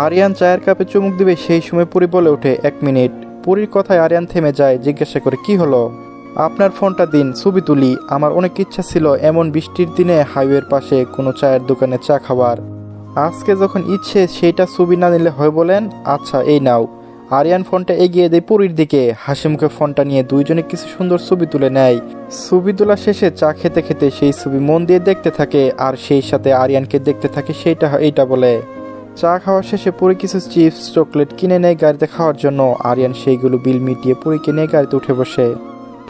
আরিয়ান চায়ের কাপে চুমুক দিবে সেই সময় পুরি বলে ওঠে, 1 মিনিট। পুরীর কথায় আরিয়ান থেমে যায়, জিজ্ঞাসা করে, কি হলো? আপনার ফোনটা দিন, ছবি তুলি। আমার অনেক ইচ্ছা ছিল এমন বৃষ্টির দিনে হাইওয়ের পাশে কোনো চায়ের দোকানে চা খাওয়ার। আজকে যখন ইচ্ছে সেইটা ছবি না নিলে হয় বলেন? আচ্ছা এই নাও। আরিয়ান ফোনটা এগিয়ে দেয় পুরীর দিকে। হাসি মুখে ফোনটা নিয়ে দুইজনে কিছু সুন্দর ছবি তুলে নেয়। ছবি তোলা শেষে চা খেতে খেতে সেই ছবি মন দিয়ে দেখতে থাকে, আর সেই সাথে আরিয়ানকে দেখতে থাকে সেইটা এইটা বলে। চা খাওয়া শেষে পুরী কিছু চিপস চকলেট কিনে নেয় গাড়িতে খাওয়ার জন্য। আরিয়ান সেইগুলো বিল মিটিয়ে পুরীকে নিয়ে গাড়িতে উঠে বসে।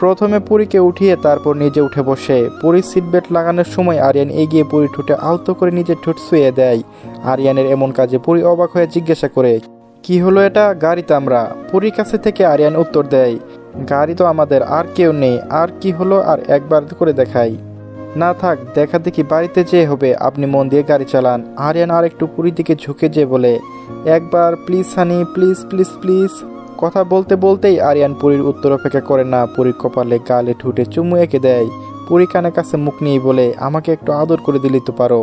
প্রথমে পুরীকে উঠিয়ে তারপর নিজে উঠে বসে। পুরীর সিট বেল্ট লাগানোর সময় আরিয়ান এগিয়ে পুরী ঠোঁটে আলতো করে নিজের ঠোঁট ছুঁয়ে দেয়। আরিয়ানের এমন কাজে পুরী অবাক হয়ে জিজ্ঞাসা করে, কি হলো এটা? গাড়িতে আমরা। পুরীর কাছে থেকে আরিয়ান উত্তর দেয়, গাড়ি তো আমাদের, আর কেউ নেই। আর কি হলো আর একবার করে দেখাই? না থাক, দেখা দেখি বাড়িতে যেয়ে হবে, আপনি মন দিয়ে গাড়ি চালান। আরিয়ান আর একটু পুরীর দিকে ঝুঁকে যেয়ে বলে, একবার please honey, please please please. কথা বলতে বলতেই আরিয়ান পুরীর উত্তর অপেক্ষা করে না, পুরীর কপালে গালে ঠুটে চুমু এঁকে দেয়। পুরী কানের কাছে মুখ নিয়ে বলে, আমাকে একটু আদর করে দিলি তো পারো।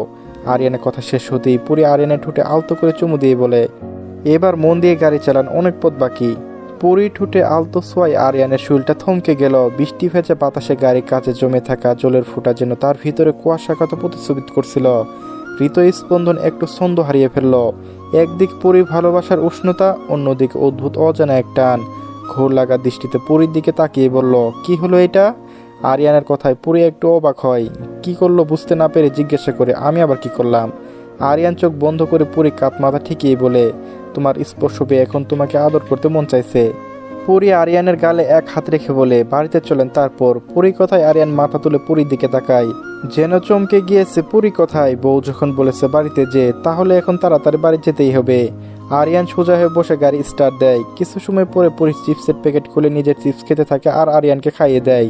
আরিয়ানের কথা শেষ হতেই পুরী আরিয়ানের ঠুটে আলতো করে চুমু দিয়ে বলে, এবার মন দিয়ে গাড়ি চালান, অনেক পথ বাকি। পুরী ঠুটে আলতো ছোঁয়ায় আরিয়ানের শরীরটা থমকে গেল। বৃষ্টি ভেজা বাতাসে গাড়ির কাছে জমে থাকা জলের ফোঁটা যেন তার ভিতরে কুয়াশা কত প্রতিচ্ছবি করছিল। হৃদয় স্পন্দন একটু ছন্দ হারিয়ে ফেলল। একদিক পুরীর ভালোবাসার উষ্ণতা, অন্যদিকে অদ্ভুত অজানা এক টান। ঘোর লাগা দৃষ্টিতে পুরীর দিকে তাকিয়ে বলল, কি হলো এটা? আরিয়ানের কথায় পুরী একটু অবাক হয়। কি করলো বুঝতে না পেরে জিজ্ঞাসা করে, আমি আবার কি করলাম? আরিয়ান চোখ বন্ধ করে পুরী কাত মাথা ঠিকিয়ে বলে, তোমার স্পর্শ পেয়ে এখন তোমাকে আদর করতে মন চাইছে। পুরী আরিয়ানের গালে এক হাত রেখে বলে, বাড়িতে চলেন। তারপর পুরী কথায় আরিয়ান মাথা তুলে পুরীর দিকে তাকায়। যেন চমকে গিয়েছে পুরী কথায়। বউ যখন বলেছে বাড়িতে যে, তাহলে এখন তাড়াতাড়ি বাড়ি যেতেই হবে। আরিয়ান সোজা হয়ে বসে গাড়ি স্টার্ট দেয়। কিছু সময় পরে পুরী চিপসের প্যাকেট খুলে নিজের চিপস খেতে থাকে আর আরিয়ানকে খাইয়ে দেয়।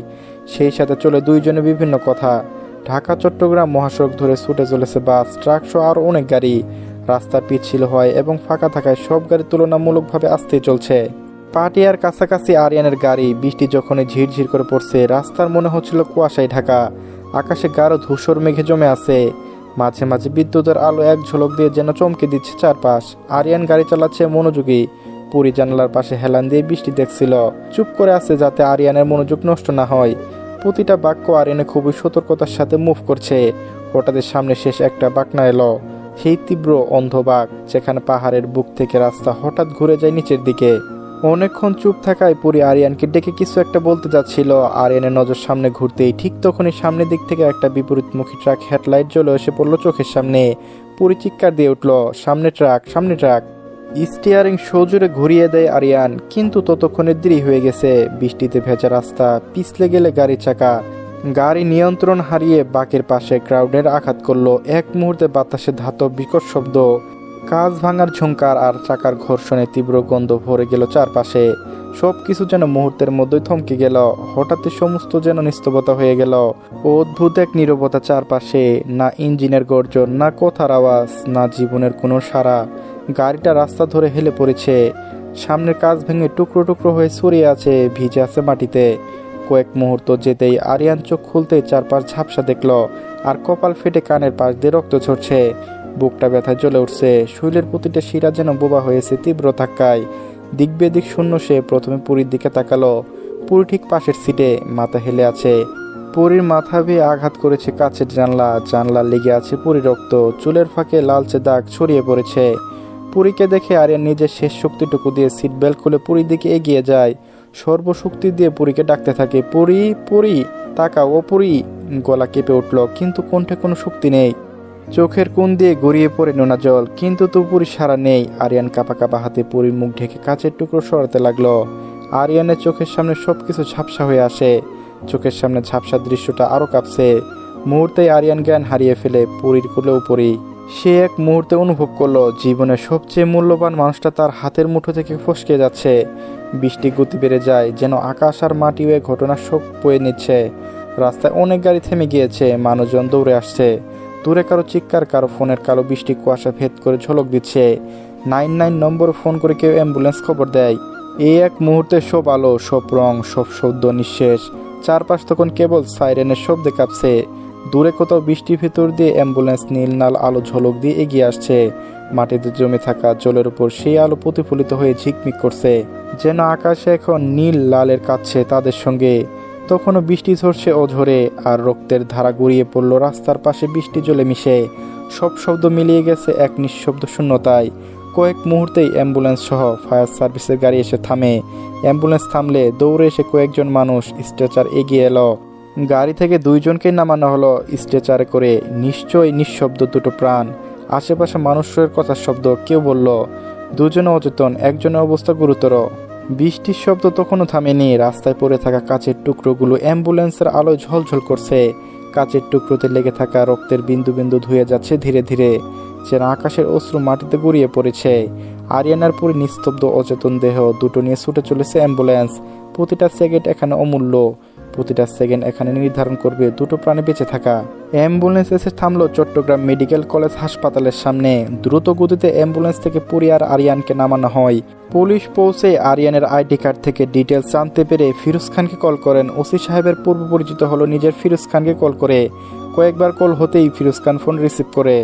সেই সাথে চলে দুইজনে বিভিন্ন কথা। ঢাকা চট্টগ্রাম মহাসড়ক ধরে ছুটে চলেছে বাস, ট্রাক সহ আরও অনেক গাড়ি। রাস্তা পিচ্ছিল হয় এবং ফাঁকা থাকায় সব গাড়ি তুলনামূলকভাবে আস্তেই চলছে। পাটিয়ার কাছাকাছি আরিয়ানের গাড়ি। বৃষ্টি যখনই ঝিরঝির করে পড়ছে, রাস্তার মনে হচ্ছিল কুয়াশায় ঢাকা। আকাশে গাঢ় ধূসর মেঘে জমে আছে। মাঝে মাঝে বিদ্যুতের আলো এক ঝলক দিয়ে যেন চমকে দিচ্ছে চারপাশ। আরিয়ান গাড়ি চালাচ্ছে মনোযোগী। পুরী জানালার পাশে হেলান দিয়ে বৃষ্টি দেখছিল। চুপ করে আছে যাতে আরিয়ানের মনোযোগ নষ্ট না হয়। প্রতিটা বাক্য আরিয়ানে খুবই সতর্কতার সাথে মুভ করছে। হঠাৎ সামনে শেষ একটা বাঁকনা এলো। সেই তীব্র অন্ধবাক, যেখানে পাহাড়ের বুক থেকে রাস্তা হঠাৎ ঘুরে যায় নিচের দিকে। অনেকক্ষণ চুপ থাকায় পুরী আরিয়ানকে ডেকে কিছু একটা বলতে যাচ্ছিল। আরিয়ানের নজর সামনে ঘুরতেই ঠিক তখনই সামনের দিক থেকে একটা বিপরীতমুখী ট্রাক হেডলাইট জ্বলে এসে পড়লো চোখের সামনে। পুরী চিৎকার দিয়ে উঠল, সামনে ট্রাক, সামনে ট্রাক। স্টিয়ারিং সোজোরে ঘুরিয়ে দেয় আরিয়ান, কিন্তু ততক্ষণে দেরি হয়ে গেছে। বৃষ্টিতে ভেজা রাস্তা, পিছলে গেলে গাড়ির চাকা। গাড়ি নিয়ন্ত্রণ হারিয়ে বাঁকের পাশে ক্রাউডের আঘাত করলো। এক মুহূর্তে বাতাসে ধাতব বিকট শব্দ, কাঁচ ভাঙার ঝুঙ্কার আর চাকার ঘর্ষণে তীব্র গন্ধ ভরে গেল চারপাশে। সব কিছু যেন মুহূর্তের মধ্যেই থমকে গেল। হঠাৎই সমস্ত যেন নিস্তব্ধতা হয়ে গেল। অদ্ভুত এক নীরবতা চারপাশে। না ইঞ্জিনের গর্জন, না কথার আওয়াজ, না জীবনের কোনো সাড়া। গাড়িটা রাস্তা ধরে হেলে পড়েছে। সামনের কাঁচ ভেঙে টুকরো টুকরো হয়ে ছড়িয়ে আছে, ভিজে আছে মাটিতে। কয়েক মুহূর্ত যেতেই আরিয়ান চোখ খুলতে চারপাশ ঝাপসা দেখল, আর কপাল ফেটে কানের পাশ দিয়ে রক্ত ঝরছে। বুকটা ব্যথায় জ্বলে উঠছে। শরীরের প্রতিটা শিরা যেন বোবা হয়েছে তীব্র ধাক্কায়। দিক বেদিক শূন্য। সে প্রথমে পুরীর দিকে তাকালো। পুরী ঠিক পাশের সিটে, মাথা হেলে আছে। পুরীর মাথা বেয়ে আঘাত করেছে কাছের জানলা। জানলা লেগে আছে পুরী রক্ত। চুলের ফাঁকে লালচে দাগ ছড়িয়ে পড়েছে। পুরীকে দেখে আরিয়ান নিজের শেষ শক্তিটুকু দিয়ে সিট বেল্ট খুলে পুরীর দিকে এগিয়ে যায়। সর্বশক্তি দিয়ে পুরীকে ডাকতে থাকে, পুরী পুরী, তাকাও ও পুরী। গলা কেঁপে উঠল, কিন্তু কণ্ঠে কোনো শক্তি নেই। চোখের কোণ দিয়ে গড়িয়ে পড়ে নোনা জল, কিন্তু তো পুরী সারা নেই। আরিয়ান কাঁপা কাঁপা হাতে পুরীর মুখ ঢেকে কাচের টুকরো সরাতে লাগলো। আরিয়ানের চোখের সামনে সবকিছু ঝাপসা হয়ে আসে। চোখের সামনে ঝাপসা দৃশ্যটা আরো কাঁপছে। মুহূর্তেই আরিয়ান জ্ঞান হারিয়ে ফেলে। পুরীর কোলেও পুরী। সে এক মুহূর্তে অনুভব করলো জীবনের সবচেয়ে মূল্যবান মানুষটা তার হাতের মুঠো থেকে ফসকে যাচ্ছে। বৃষ্টি গতি বেড়ে যায়, যেন আকাশ আর মাটি হয়ে ঘটনার শোক বয়ে নিচ্ছে। রাস্তায় অনেক গাড়ি থেমে গিয়েছে, মানুষজন দৌড়ে আসছে। দূরে কারো চিৎকার, কারো ফোনের কালো বৃষ্টি কুয়াশা ভেদ করে ঝলক দিচ্ছে। 99 নম্বরে ফোন করে কেউ অ্যাম্বুলেন্স খবর দেয়। এই এক মুহূর্তে সব আলো, সব রং, সব শব্দ নিঃশেষ। চারপাশ তখন কেবল সাইরেনের শব্দে কাঁপছে। দূরে কোথাও বৃষ্টির ভেতর দিয়ে অ্যাম্বুলেন্স নীল নাল আলো ঝলক দিয়ে এগিয়ে আসছে। মাটিতে জমে থাকা জলের উপর সেই আলো প্রতিফলিত হয়ে ঝিকমিক করছে, যেন আকাশে এখন নীল লালের কাছে তাদের সঙ্গে। তখনও বৃষ্টি ঝরছে অঝরে, আর রক্তের ধারা গড়িয়ে পড়ল রাস্তার পাশে বৃষ্টি জলে মিশে। সব শব্দ মিলিয়ে গেছে এক নিঃশব্দ শূন্যতায়। কয়েক মুহূর্তেই অ্যাম্বুলেন্স সহ ফায়ার সার্ভিসের গাড়ি এসে থামে। অ্যাম্বুলেন্স থামলে দৌড়ে এসে কয়েকজন মানুষ স্ট্রেচার এগিয়ে এলো। গাড়ি থেকে দুইজনকে নামানো হলো স্ট্রেচারে করে। নিশ্চয়ই নিঃশব্দ দুটো প্রাণ। আশেপাশে মানুষের কথার শব্দ। কেউ বলল দুজনে অচেতন, একজনের অবস্থা গুরুতর। বৃষ্টির শব্দ তখনও থামেনি। রাস্তায় পড়ে থাকা কাচের টুকরোগুলো অ্যাম্বুলেন্সের আলোয় ঝলঝল করছে। কাচের টুকরোতে লেগে থাকা রক্তের বিন্দু বিন্দু ধুয়ে যাচ্ছে ধীরে ধীরে, যেন আকাশের অশ্রু মাটিতে গড়িয়ে পড়েছে। আরিয়ানার পুরো নিস্তব্ধ অচেতন দেহ দুটো নিয়ে ছুটে চলেছে অ্যাম্বুলেন্স। প্রতিটা সেকেন্ড এখানে অমূল্য। প্রতিটা সেকেন্ড এখানে নির্ধারণ করবে দুটো প্রাণে বেঁচে থাকা। অ্যাম্বুলেন্স এসে থামলো চট্টগ্রাম মেডিকেল কলেজ হাসপাতালের সামনে। দ্রুত গতিতে অ্যাম্বুলেন্স থেকে পুরি আর আরিয়ানকে নামানো হয়। পুলিশ পৌঁছে আরিয়ানের আইডি কার্ড থেকে ডিটেলস জানতে পেরে ফিরোজ খানকে কল করেন। ওসি সাহেবের পূর্ব পরিচিত হলো নিজের ফিরোজ খানকে কল করে। কয়েকবার কল হতেই ফিরোজ খান ফোন রিসিভ করে।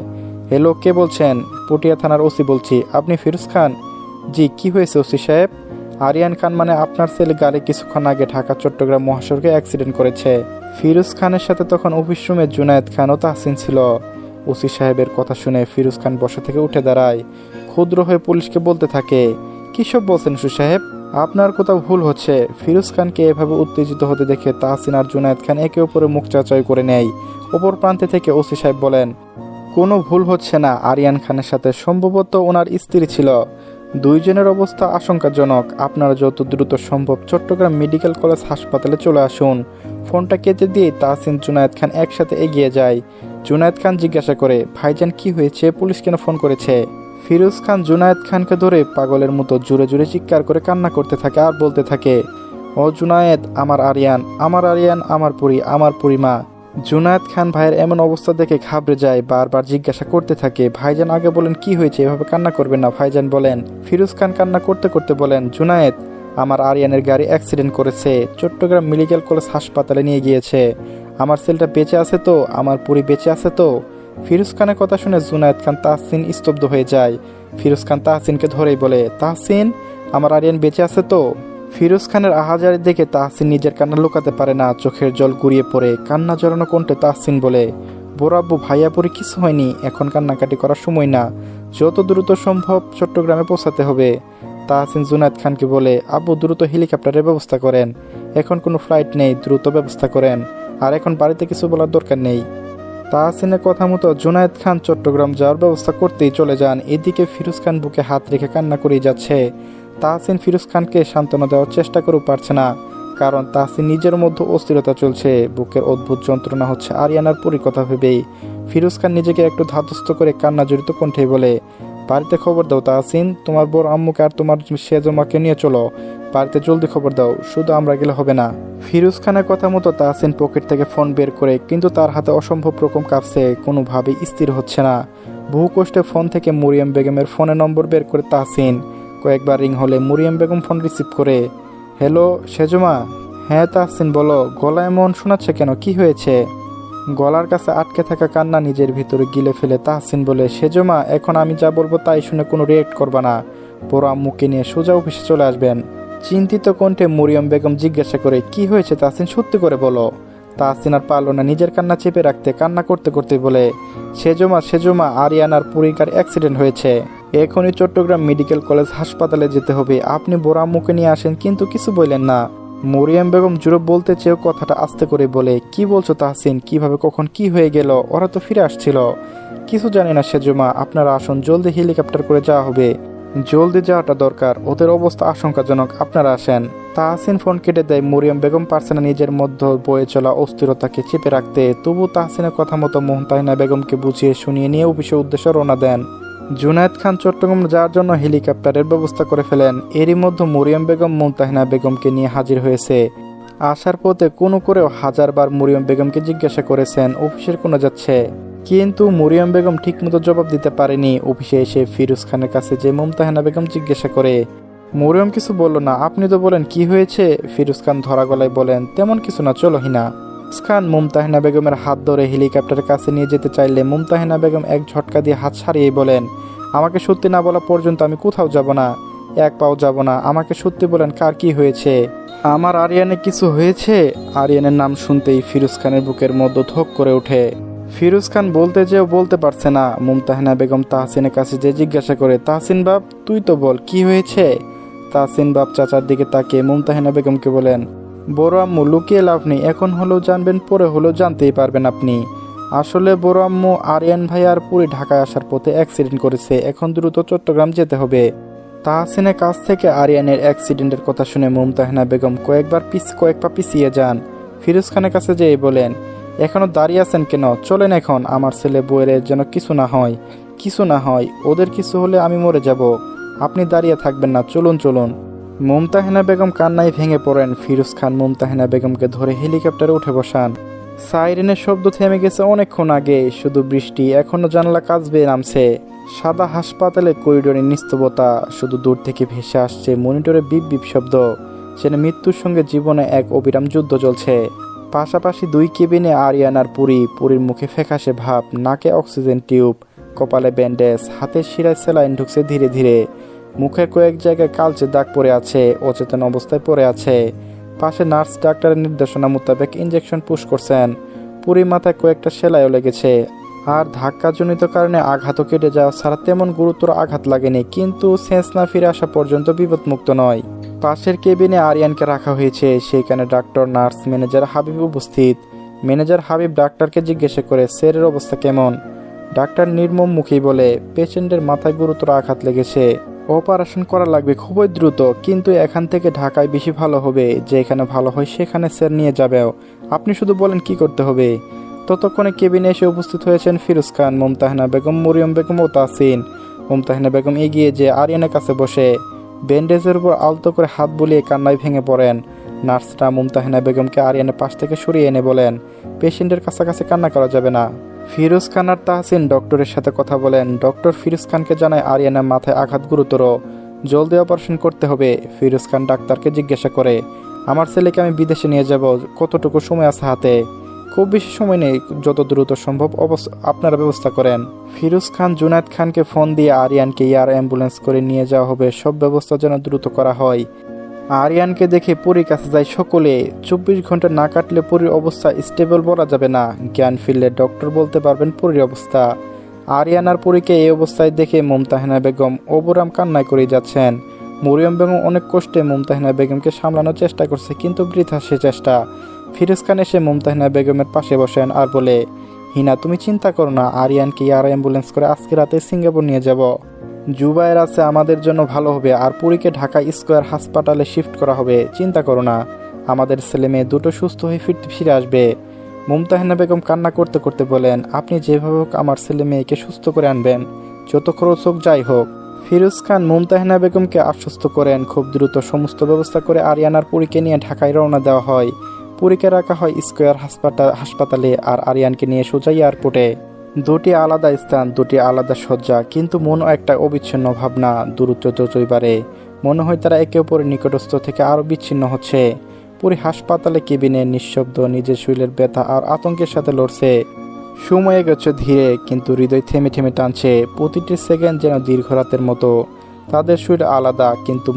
হ্যালো, কে বলছেন? পটিয়া থানার ওসি বলছি। আপনি ফিরোজ খান? জি, কি হয়েছে ওসি সাহেব? আরিয়ান খান মানে আপনার ছেলে গাড়ি কিছুক্ষণ আগে ঢাকা চট্টগ্রাম মহাসড়কে অ্যাক্সিডেন্ট করেছে। ফিরোজ খানের সাথে তখন অফিস রুমে জুনায়েদ খান ও তাহসিন ছিল। ওসি সাহেবের কথা শুনে ফিরোজ খান বসা থেকে উঠে দাঁড়ায়। ক্ষুদ্র হয়ে পুলিশকে বলতে থাকে, কী সব বলছেন ওসি সাহেব? আপনার কোথাও ভুল হচ্ছে। ফিরোজ খানকে এভাবে উত্তেজিত হতে দেখে তাহসিন আর জুনায়েদ খান একে অপরে মুখ চাচাই করে নেয়। অপর প্রান্তে থেকে ওসি সাহেব বলেন, কোনো ভুল হচ্ছে না। আরিয়ান খানের সাথে সম্ভবত ওনার স্ত্রী ছিল। দুইজনের অবস্থা আশঙ্কাজনক। আপনারা যত দ্রুত সম্ভব চট্টগ্রাম মেডিকেল কলেজ হাসপাতালে চলে আসুন। ফোনটা কেটে দিয়ে তাহসিন জুনায়েদ খান একসাথে এগিয়ে যায়। জুনায়েদ খান জিজ্ঞাসা করে, ভাইজান কি হয়েছে? পুলিশ কেন ফোন করেছে? ফিরোজ খান জুনায়েদ খানকে ধরে পাগলের মতো জোরে জোরে চিৎকার করে কান্না করতে থাকে আর বলতে থাকে, ও জুনায়েদ, আমার আরিয়ান, আমার আরিয়ান, আমার পুরি, আমার পুরিমা। জুনায়েদ খান ভাইয়ের এমন অবস্থা দেখে ঘাবড়ে যায়। বারবার জিজ্ঞাসা করতে থাকে, ভাইজান আগে বলেন কি হয়েছে, এভাবে কান্না করবেন না ভাইজান বলেন। ফিরোজ খান কান্না করতে করতে বলেন, জুনায়েদ, আমার আরিয়ানের গাড়ি অ্যাক্সিডেন্ট করেছে, চট্টগ্রাম মেডিকেল কলেজ হাসপাতালে নিয়ে গিয়েছে। আমার ছেলেটা বেঁচে আছে তো? আমার পুরি বেঁচে আছে তো? ফিরোজ খানের কথা শুনে জুনায়েদ খান তাহসিন স্তব্ধ হয়ে যায়। ফিরোজ খান তাহসিনকে ধরেই বলে, তাহসিন, আমার আরিয়ান বেঁচে আছে তো? ফিরোজ খানের আহাজারি দেখে তাহসিন নিজের কান্না লুকাতে পারে না। চোখের জল গড়িয়ে পড়ে। কান্না জড়ানো কণ্ঠে তাহসিন বলে, বোরাব্বু, ভাইয়া পরি কিছু হয়নি, এখন কান্নাকাটি করার সময় না, যত দ্রুত সম্ভব চট্টগ্রামে পৌঁছাতে হবে। তাহসিন জুনায়েদ খানকে বলে, আব্বু দ্রুত হেলিকপ্টারের ব্যবস্থা করেন, এখন কোনো ফ্লাইট নেই, দ্রুত ব্যবস্থা করেন, আর এখন বাড়িতে কিছু বলার দরকার নেই। তাহসিনের কথা মতো জুনায়েদ খান চট্টগ্রাম যাওয়ার ব্যবস্থা করতেই চলে যান। এদিকে ফিরোজ খান বুকে হাত রেখে কান্না করেই যাচ্ছে। তাহসিন ফিরোজ খানকে সান্ত্বনা দেওয়ার চেষ্টা করেও পারছে না, কারণ তাহসিন নিজের মধ্যে অস্থিরতা চলছে। বুকের অদ্ভুত যন্ত্রণা হচ্ছে আরিয়ানার পুরি কথা ভেবেই। ফিরোজ খান নিজেকে একটু ধাতস্থ করে কান্না জড়িত কণ্ঠে বলে, বাড়িতে খবর দাও তাহসিন, তোমার বড় আম্মুকে আর তোমার সেজমাকে নিয়ে চলো, বাড়িতে জলদি খবর দাও, শুধু আমরা গেলে হবে না। ফিরোজ খানের কথা মতো তাহসিন পকেট থেকে ফোন বের করে, কিন্তু তার হাতে অসম্ভব রকম কাঁপছে, কোনোভাবেই স্থির হচ্ছে না। বহু কষ্টে ফোন থেকে মরিয়ম বেগমের ফোনে নম্বর বের করে তাহসিন। কয়েকবার রিং হলে মরিয়ম বেগম ফোন রিসিভ করে। হ্যালো সেজমা? হ্যাঁ তাহসিন বলো। গলা এমন শোনাচ্ছে কেন, কি হয়েছে? গলার কাছে আটকে থাকা কান্না নিজের ভিতরে গিলে ফেলে তাহসিন বলে, সেজমা, এখন আমি যা বলবো তাই শুনে কোনো রিয়েক্ট করবা না, বড় আম্মুকে নিয়ে সোজা অফিসে চলে আসবেন। চিন্তিত কণ্ঠে মরিয়ম বেগম জিজ্ঞাসা করে, কি হয়েছে তাহসিন, সত্যি করে বলো। তাহসিন আর পারল না নিজের কান্না চেপে রাখতে, কান্না করতে করতে বলে, সেজমা, আরিয়ানার পুরিকার অ্যাক্সিডেন্ট হয়েছে, এখনই চট্টগ্রাম মেডিকেল কলেজ হাসপাতালে যেতে হবে, আপনি বড় আম্মুকে নিয়ে আসেন, কিন্তু কিছু বললেন না। মরিয়ম বেগম জুড়ে বলতে চেয়েও কথাটা আস্তে করে বলে, কি বলছো তাহসিন, কিভাবে কখন কি হয়ে গেল, ওরা তো ফিরে আসছিল। কিছু জানি না সেজমা, আপনারা আসুন, জলদি হেলিকপ্টার করে যাওয়া হবে, জলদি যাওয়াটা দরকার, ওদের অবস্থা আশঙ্কাজনক, আপনারা আসেন। তাহসিন ফোন কেটে দেয়। মরিয়ম বেগম পারছে না নিজের মধ্যে বয়ে চলা অস্থিরতাকে চেপে রাখতে। তবু তাহসিনের কথা মতো মুমতাহিনা বেগমকে বুঝিয়ে শুনিয়ে নিয়ে অফিসের উদ্দেশ্যে রওনা দেন। জুনায়েদ খান চট্টগ্রাম যাওয়ার জন্য হেলিকপ্টারের ব্যবস্থা করে ফেলেন। এরই মধ্যে মরিয়ম বেগম মুমতাহিনা বেগমকে নিয়ে হাজির হয়েছে। আসার পথে কোনো করেও হাজারবার মরিয়ম বেগমকে জিজ্ঞাসা করেছেন অফিসের কোনো যাচ্ছে, কিন্তু মরিয়ম বেগম ঠিকমতো জবাব দিতে পারেনি। অফিসে এসে ফিরোজ খানের কাছে যে মুমতাহিনা বেগম জিজ্ঞাসা করে, মরিয়ম কিছু বলল না, আপনি তো বলেন কি হয়েছে। ফিরোজ খান ধরা গলায় বলেন, তেমন কিছু না, চলো হিনা। ফিরোজ খান মুমতাহিনা বেগমের হাত ধরে হেলিকপ্টারের কাছে নিয়ে যেতে চাইলে মুমতাহিনা বেগম এক ঝটকা দিয়ে হাত ছাড়িয়ে বলেন, আমাকে সত্যি না বলা পর্যন্ত আমি কোথাও যাব না, এক পাও যাব না। আমাকে সত্যি বলেন, কার কি হয়েছে? আমার আরিয়ানের কিছু হয়েছে? আরিয়ানের নাম শুনতেই ফিরোজ খানের বুকের মধ্যে ধক করে ওঠে। ফিরোজ খান বলতে যেও বলতে পারছে না। মুমতাহিনা বেগম তাহসিনের কাছে যে জিজ্ঞাসা করে, তাহসিন বাপ তুই তো বল কি হয়েছে? তাহসিন বাপ চাচার দিকে তাকিয়ে মুমতাহিনা বেগমকে বলেন, বড় আম্মু লুকিয়ে লাভ নেই, এখন হলেও জানবেন, পরে হলেও জানতেই পারবেন আপনি। আসলে বড় আম্মু আরিয়ান ভাই আর পুরী ঢাকায় আসার পথে অ্যাক্সিডেন্ট করেছে, এখন দ্রুত চট্টগ্রাম যেতে হবে। তাহসিনের কাছ থেকে আরিয়ানের অ্যাক্সিডেন্টের কথা শুনে মুমতাহিনা বেগম কয়েক পা পিছিয়ে যান। ফিরোজ খানের কাছে যেয়ে বলেন, এখনো দাঁড়িয়ে আছেন কেন? চলেন এখন, আমার ছেলে বউয়ের যেন কিছু না হয়, ওদের কিছু হলে আমি মরে যাব। আপনি দাঁড়িয়ে থাকবেন না, চলুন চলুন। মুমতাহিনা বেগম কান্নায় ভেঙে পড়েন। ফিরোজ খান মুমতাহিনা বেগমকে ধরে হেলিকপ্টারে উঠে বসান। সাইরেনের শব্দ থেমে গেছে অনেকক্ষণ আগে, শুধু বৃষ্টি এখনো জানলা কাজ বেয়ে নামছে। সাদা হাসপাতালের করিডোরে নিস্তবতা, শুধু দূর থেকে ভেসে আসছে মনিটরে বিপ বিপ শব্দ, যেন মৃত্যুর সঙ্গে জীবনে এক অবিরাম যুদ্ধ চলছে। পাশাপাশি দুই কেবিনে আরিয়ান আর পুরীর মুখে ফ্যাকাশে ভাব, নাকে অক্সিজেন টিউব, কপালে ব্যান্ডেজ, হাতের শিরায় স্যালাইন ঢুকছে ধীরে ধীরে। মুখের কয়েক জায়গায় কালচে দাগ পড়ে আছে, অচেতন অবস্থায় পড়ে আছে। পাশে নার্স ডাক্তারের নির্দেশনা মোতাবেক ইঞ্জেকশন পুশ করছেন। পুরীর মাথায় কয়েকটা সেলাইও লেগেছে। আর ধাক্কাজনিত কারণে আঘাতও কেটে যাওয়া ছাড়া তেমন গুরুতর আঘাত লাগেনি, কিন্তু সেন্স না ফিরে আসা পর্যন্ত বিপদমুক্ত নয়। পাশের কেবিনে আরিয়ানকে রাখা হয়েছে, সেখানে ডাক্তার, নার্স, ম্যানেজার হাবিব উপস্থিত। ম্যানেজার হাবিব ডাক্তারকে জিজ্ঞাসা করে, স্যারের অবস্থা কেমন? ডাক্তার নির্মম মুখেই বলে, পেশেন্টের মাথায় গুরুতর আঘাত লেগেছে, অপারেশন করা লাগবে খুবই দ্রুত, কিন্তু এখান থেকে ঢাকায় বেশি ভালো হবে। যেখানে ভালো হয় সেখানে স্যার নিয়ে যাবেও, আপনি শুধু বলেন কি করতে হবে। ততক্ষণে কেবিনে এসে উপস্থিত হয়েছেন ফিরোজ খান, মুমতাহিনা বেগম, মরিয়ম বেগম ও তাহসিন। মুমতাহিনা বেগম এগিয়ে যে আরিয়ানের কাছে বসে ব্যান্ডেজের উপর আলতো করে হাত বুলিয়ে কান্নায় ভেঙে পড়েন। নার্সরা মুমতাহিনা বেগমকে আরিয়ানের পাশ থেকে সরিয়ে এনে বলেন, পেশেন্টের কাছাকাছি কান্না করা যাবে না। ফিরোজ খান আর তাহসিন ডক্টরের সাথে কথা বলেন। ডক্টর ফিরোজ খানকে জানায় আরিয়ানের মাথায় আঘাত গুরুতর, জলদি অপারেশন করতে হবে। ফিরোজ খান ডাক্তারকে জিজ্ঞাসা করে, আমার ছেলেকে আমি বিদেশে নিয়ে যাব, কতটুকু সময় আছে হাতে? খুব বেশি সময় নেই, যত দ্রুত সম্ভব আপনারা ব্যবস্থা করেন। ফিরোজ খান জুনায়েদ খানকে ফোন দিয়ে আরিয়ানকে এয়ার অ্যাম্বুলেন্স করে নিয়ে যাওয়া হবে, সব ব্যবস্থা যেন দ্রুত করা হয়। আরিয়ানকে দেখে পুরীর কাছে যায় সকলে। 24 ঘন্টা না কাটলে পুরীর অবস্থা স্টেবল বলা যাবে না, জ্ঞান ফিরলে ডক্টর বলতে পারবেন পুরীর অবস্থা। আরিয়ান আর পুরীকে এই অবস্থায় দেখে মুমতাহিনা বেগম অবরাম কান্নায় করে যাচ্ছেন। মরিয়ম বেগম অনেক কষ্টে মুমতাহিনা বেগমকে সামলানোর চেষ্টা করছে, কিন্তু বৃথা সে চেষ্টা। ফিরোজ খান এসে মুমতাহিনা বেগমের পাশে বসেন আর বলে, হিনা তুমি চিন্তা করো না, আরিয়ানকে এয়ার অ্যাম্বুলেন্স করে আজকে রাতে সিঙ্গাপুর নিয়ে যাব। জুবাইর আছে, আমাদের জন্য ভালো হবে। আর পুরীকে ঢাকা স্কয়ার হাসপাতালে শিফট করা হবে, চিন্তা করো না, আমাদের ছেলে মেয়ে দুটো সুস্থ হয়ে ফিরে আসবে। মুমতাহিনা বেগম কান্না করতে করতে বলেন, আপনি যেভাবে হোক আমার ছেলে মেয়েকে সুস্থ করে আনবেন, যত খরচ হোক যাই হোক। ফিরোজ খান মুমতাহিনা বেগমকে আশ্বস্ত করেন। খুব দ্রুত সমস্ত ব্যবস্থা করে আরিয়ানার পুরীকে নিয়ে ঢাকায় রওনা দেওয়া হয়। পুরীকে রাখা হয় স্কয়ার হাসপাতালে, আর আরিয়ানকে নিয়ে সোজা এয়ারপোর্টে। দুটি আলাদা স্থান, দুটি আলাদা শয্যা, কিন্তু মনও একটা অবিচ্ছিন্ন ভাবনা। দূরত্ব যতই বাড়ে মনে হয় তারা একে অপরের নিকটস্থ থেকে আরও বিচ্ছিন্ন হচ্ছে। পুরী হাসপাতালে কেবিনে নিঃশব্দ, নিজের শরীরের ব্যথা আর আতঙ্কের সাথে লড়ছে। সময় এগোচ্ছে ধীরে, কিন্তু হৃদয় থেমে থেমে টানছে। প্রতিটি সেকেন্ড যেন দীর্ঘ রাতের মতো। তাদের শরীর আলাদা, কিন্তু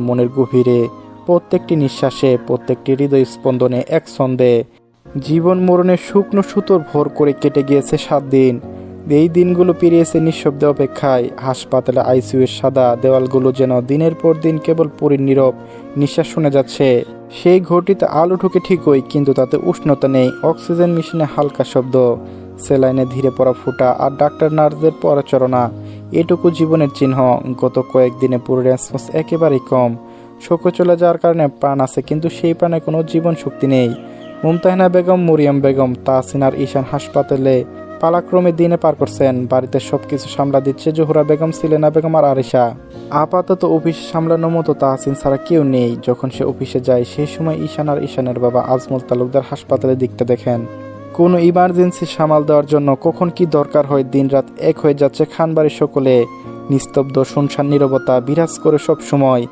মনের গভীরে, প্রত্যেকটি নিঃশ্বাসে, প্রত্যেকটি হৃদয় স্পন্দনে এক ছন্দে। জীবন মরণের শুকনো সুতোর ভর করে কেটে গিয়েছে 7 দিন। এই দিনগুলো পেরিয়েছে নিঃশব্দে অপেক্ষায়। হাসপাতালে আইসিইউর সাদা দেওয়ালগুলো যেন দিনের পর দিন কেবল পুরীর নীরব নিঃশ্বাস শোনা যাচ্ছে। সেই ঘটিতে আলো ঢুকে ঠিকই, কিন্তু তাতে উষ্ণতা নেই। অক্সিজেন মেশিনে হালকা শব্দ, সেলাইনে ধীরে পড়া ফুটা, আর ডাক্তার নার্সদের পরাচরণা। এটুকু জীবনের চিহ্ন। গত কয়েকদিনে পুরো রেসপন্স একেবারেই কম। শোকে চলে যাওয়ার কারণে প্রাণ আছে, কিন্তু সেই প্রাণে কোনো জীবন শক্তি নেই। মুমতাহিনা বেগম, মরিয়ম বেগম, তাহসিন আর ঈশান হাসপাতালে পালাক্রমে দিনে পার করছেন। বাড়িতে সবকিছু সামলা দিচ্ছে জোহরা বেগম, সিলেনা বেগম আর আরিশা। আপাতত অফিসে সামলানোর মতো তাহসিন ছাড়া কেউ নেই। যখন সে অফিসে যায় সেই সময় ঈশান আর ঈশানের বাবা আজমল তালুকদার হাসপাতালে দিকটা দেখেন। কোনো ইমার্জেন্সি সামাল দেওয়ার জন্য কখন কি দরকার হয়, দিনরাত এক হয়ে যাচ্ছে খানবাড়ির সকলে। নিস্তব্ধ শুনশান নীরবতা বিরাজ করে সব সময়।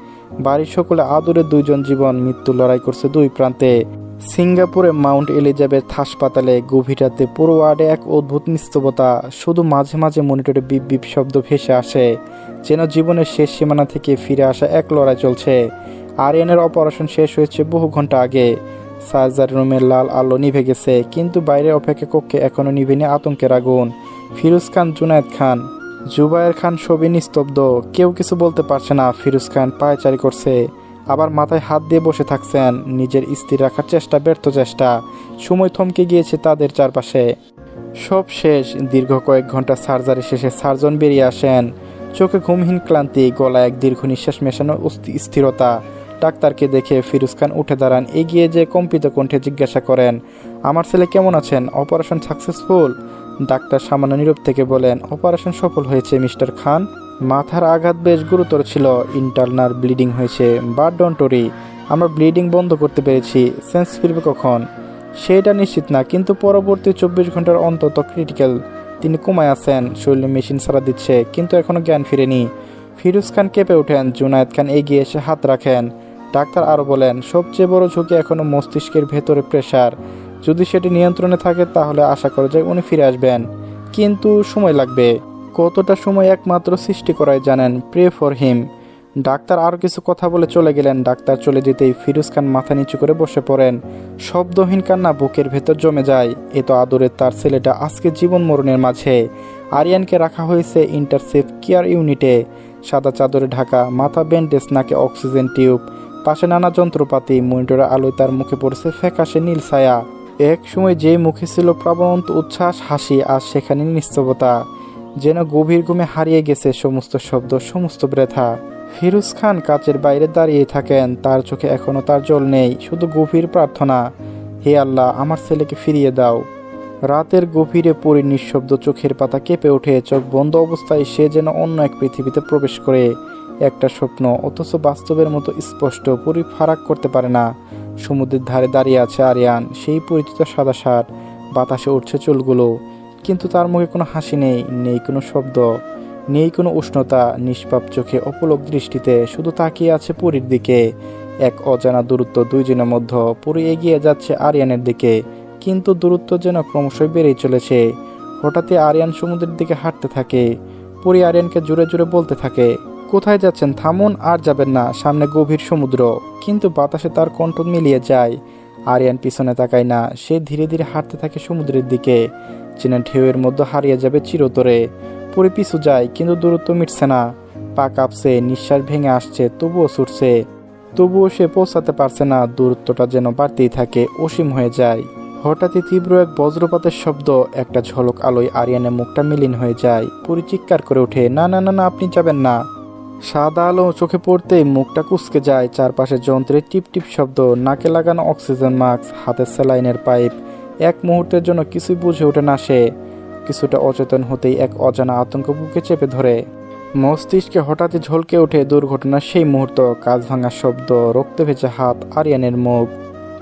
বাড়ির সকলে আদরে দুইজন জীবন মৃত্যু লড়াই করছে দুই প্রান্তে। সিঙ্গাপুরে মাউন্ট এলিজাবেথ হাসপাতালে গভীর রাতে পুরো ওয়ার্ডে এক অদ্ভুত নিস্তবতা। শুধু মাঝে মাঝে মনিটরে বিপ বিপ শব্দ ভেসে আসে, যেন জীবনের শেষ সীমানা থেকে ফিরে আসা এক লড়াই চলছে। আরিয়ানের অপারেশন শেষ হয়েছে বহু ঘন্টা আগে। সার্জারি রুমের লাল আলো নিভে গেছে, কিন্তু বাইরের অপেক্ষা কক্ষে এখনও নিভেনি আতঙ্কের আগুন। ফিরোজ খান, জুনায়েদ খান, জুবায়ের খান সবই নিস্তব্ধ। কেউ কিছু বলতে পারছে না। ফিরোজ খান পায়চারি করছে, আবার মাথায় হাত দিয়ে বসে থাকছেন। নিজের স্থির রাখার চেষ্টা ব্যর্থ চেষ্টা। সময় থমকে গিয়েছে তাদের চারপাশে। সব শেষ। দীর্ঘ কয়েক ঘন্টা সার্জারি শেষে সার্জন বেরিয়ে আসেন। চোখে ঘুমহীন ক্লান্তি, গলায় এক দীর্ঘ নিঃশ্বাস মেশানো স্থিরতা। ডাক্তারকে দেখে ফিরোজ খান উঠে দাঁড়ান। এগিয়ে যে কম্পিত কণ্ঠে জিজ্ঞাসা করেন, আমার ছেলে কেমন আছেন? Operation successful? ডাক্তার সামান্য নীরব থেকে বলেন, অপারেশন সফল হয়েছে মিস্টার খান। মাথার আঘাত বেশ গুরুতর ছিল, ইন্টারনাল ব্লিডিং হয়েছে, বাট ডোন্ট ওরি, আমরা ব্লিডিং বন্ধ করতে পেরেছি। সেন্স ফিরবে কখন সেটা নিশ্চিত না, কিন্তু পরবর্তী 24 ঘন্টার অন্তত ক্রিটিক্যাল। তিনি কোমায় আছেন, শরীরে মেশিন সারা দিচ্ছে, কিন্তু এখনও জ্ঞান ফিরেনি। ফিরোজ খান কেঁপে ওঠেন। জুনায়েদ খান এগিয়ে এসে হাত রাখেন। ডাক্তার আরও বলেন, সবচেয়ে বড় ঝুঁকি এখনও মস্তিষ্কের ভেতরে প্রেশার। যদি সেটি নিয়ন্ত্রণে থাকে তাহলে আশা করা যায় উনি ফিরে আসবেন, কিন্তু সময় লাগবে। কতটা সময় একমাত্র সৃষ্টি করাই জানেন। Pray for him. ডাক্তার আরও কিছু কথা বলে চলে গেলেন। ডাক্তার চলে যেতেই ফিরোজ খান মাথা নিচু করে বসে পড়েন। শব্দহীন কান্না বুকের ভেতর জমে যায়। এ তো আদরের তার ছেলেটা আজকে জীবন মরণের মাঝে। আরিয়ানকে রাখা হয়েছে ইন্টারসেপ কেয়ার ইউনিটে। সাদা চাদরে ঢাকা, মাথা ব্যান্ডেজ, নাকে অক্সিজেন টিউব, পাশে নানা যন্ত্রপাতি। মনিটরের আলোয় তার মুখে পড়েছে ফ্যাকাশে নীল ছায়া। এক সময় যে মুখে ছিল প্রাণবন্ত উচ্ছ্বাস, হাসি, আজ সেখানে নিস্তবতা। যেন গভীর ঘুমে হারিয়ে গেছে সমস্ত শব্দ, সমস্ত ব্যথা। ফিরোজ খান কাচের বাইরে দাঁড়িয়ে থাকেন। তার চোখে এখনো তার জল নেই, শুধু গভীর প্রার্থনা, হে আল্লাহ, আমার ছেলেকে ফিরিয়ে দাও। রাতের গভীরে পরীর নিঃশব্দ চোখের পাতা কেঁপে ওঠে। চোখ বন্ধ অবস্থায় সে যেন অন্য এক পৃথিবীতে প্রবেশ করে। একটা স্বপ্ন, অথচ বাস্তবের মতো স্পষ্ট। পরী ফারাক করতে পারে না। সমুদ্রের ধারে দাঁড়িয়ে আছে আরিয়ান, সেই পরিচিত সাদা শার্ট, বাতাসে উঠছে চুলগুলো, কিন্তু তার মুখে কোনো হাসি নেই, নেই কোনো শব্দ, নেই কোনো উষ্ণতা। নিষ্পাপ চোখে, অপলক দৃষ্টিতে শুধু তাকিয়ে আছে পরীর দিকে। এক অজানা দূরত্ব দুইজনের মধ্যে। পরী এগিয়ে যাচ্ছে আরিয়ানের দিকে, কিন্তু দূরত্ব যেন ক্রমশই বেড়েই চলেছে। হঠাৎই আরিয়ান সমুদ্রের দিকে হাঁটতে থাকে। পরী আরিয়ানকে জোরে জোরে বলতে থাকে, কোথায় যাচ্ছেন? থামুন, আর যাবেন না, সামনে গভীর সমুদ্র। কিন্তু বাতাসে তার কণ্ঠ মিলিয়ে যায়। আরিয়ান পিছনে তাকায় না, সে ধীরে ধীরে হাঁটতে থাকে সমুদ্রের দিকে, যেন ঢেউয়ের মধ্যে হারিয়ে যাবে চিরতরে। পরে পিছু যায়, কিন্তু দূরত্ব মিটছে না। পা কাঁপছে, নিঃশ্বাস ভেঙে আসছে, তবুও ছুটছে। তবুও সে পৌঁছাতে পারছে না। দূরত্বটা যেন বাড়তেই থাকে, অসীম হয়ে যায়। হঠাৎই তীব্র এক বজ্রপাতের শব্দ, একটা ঝলক আলোয় আরিয়ানের মুখটা মিলিন হয়ে যায়। পরি চিৎকার করে ওঠে, না না না না, আপনি যাবেন না। সাদা আলো চোখে পড়তেই মুখটা কুঁচকে যায়। চারপাশে যন্ত্রের টিপ টিপ শব্দ, নাকে লাগানো অক্সিজেন মাস্ক, হাতের স্যালাইনের পাইপ। এক মুহূর্তের জন্য কিছুই বুঝে ওঠে না সে। কিছুটা অচেতন হতেই এক অজানা আতঙ্ক বুকে চেপে ধরে। মস্তিষ্কে হঠাৎই ঝলকে ওঠে দুর্ঘটনার সেই মুহূর্ত, কাঁচ ভাঙা শব্দ, রক্তে ভেজা হাত, আরিয়ানের মুখ।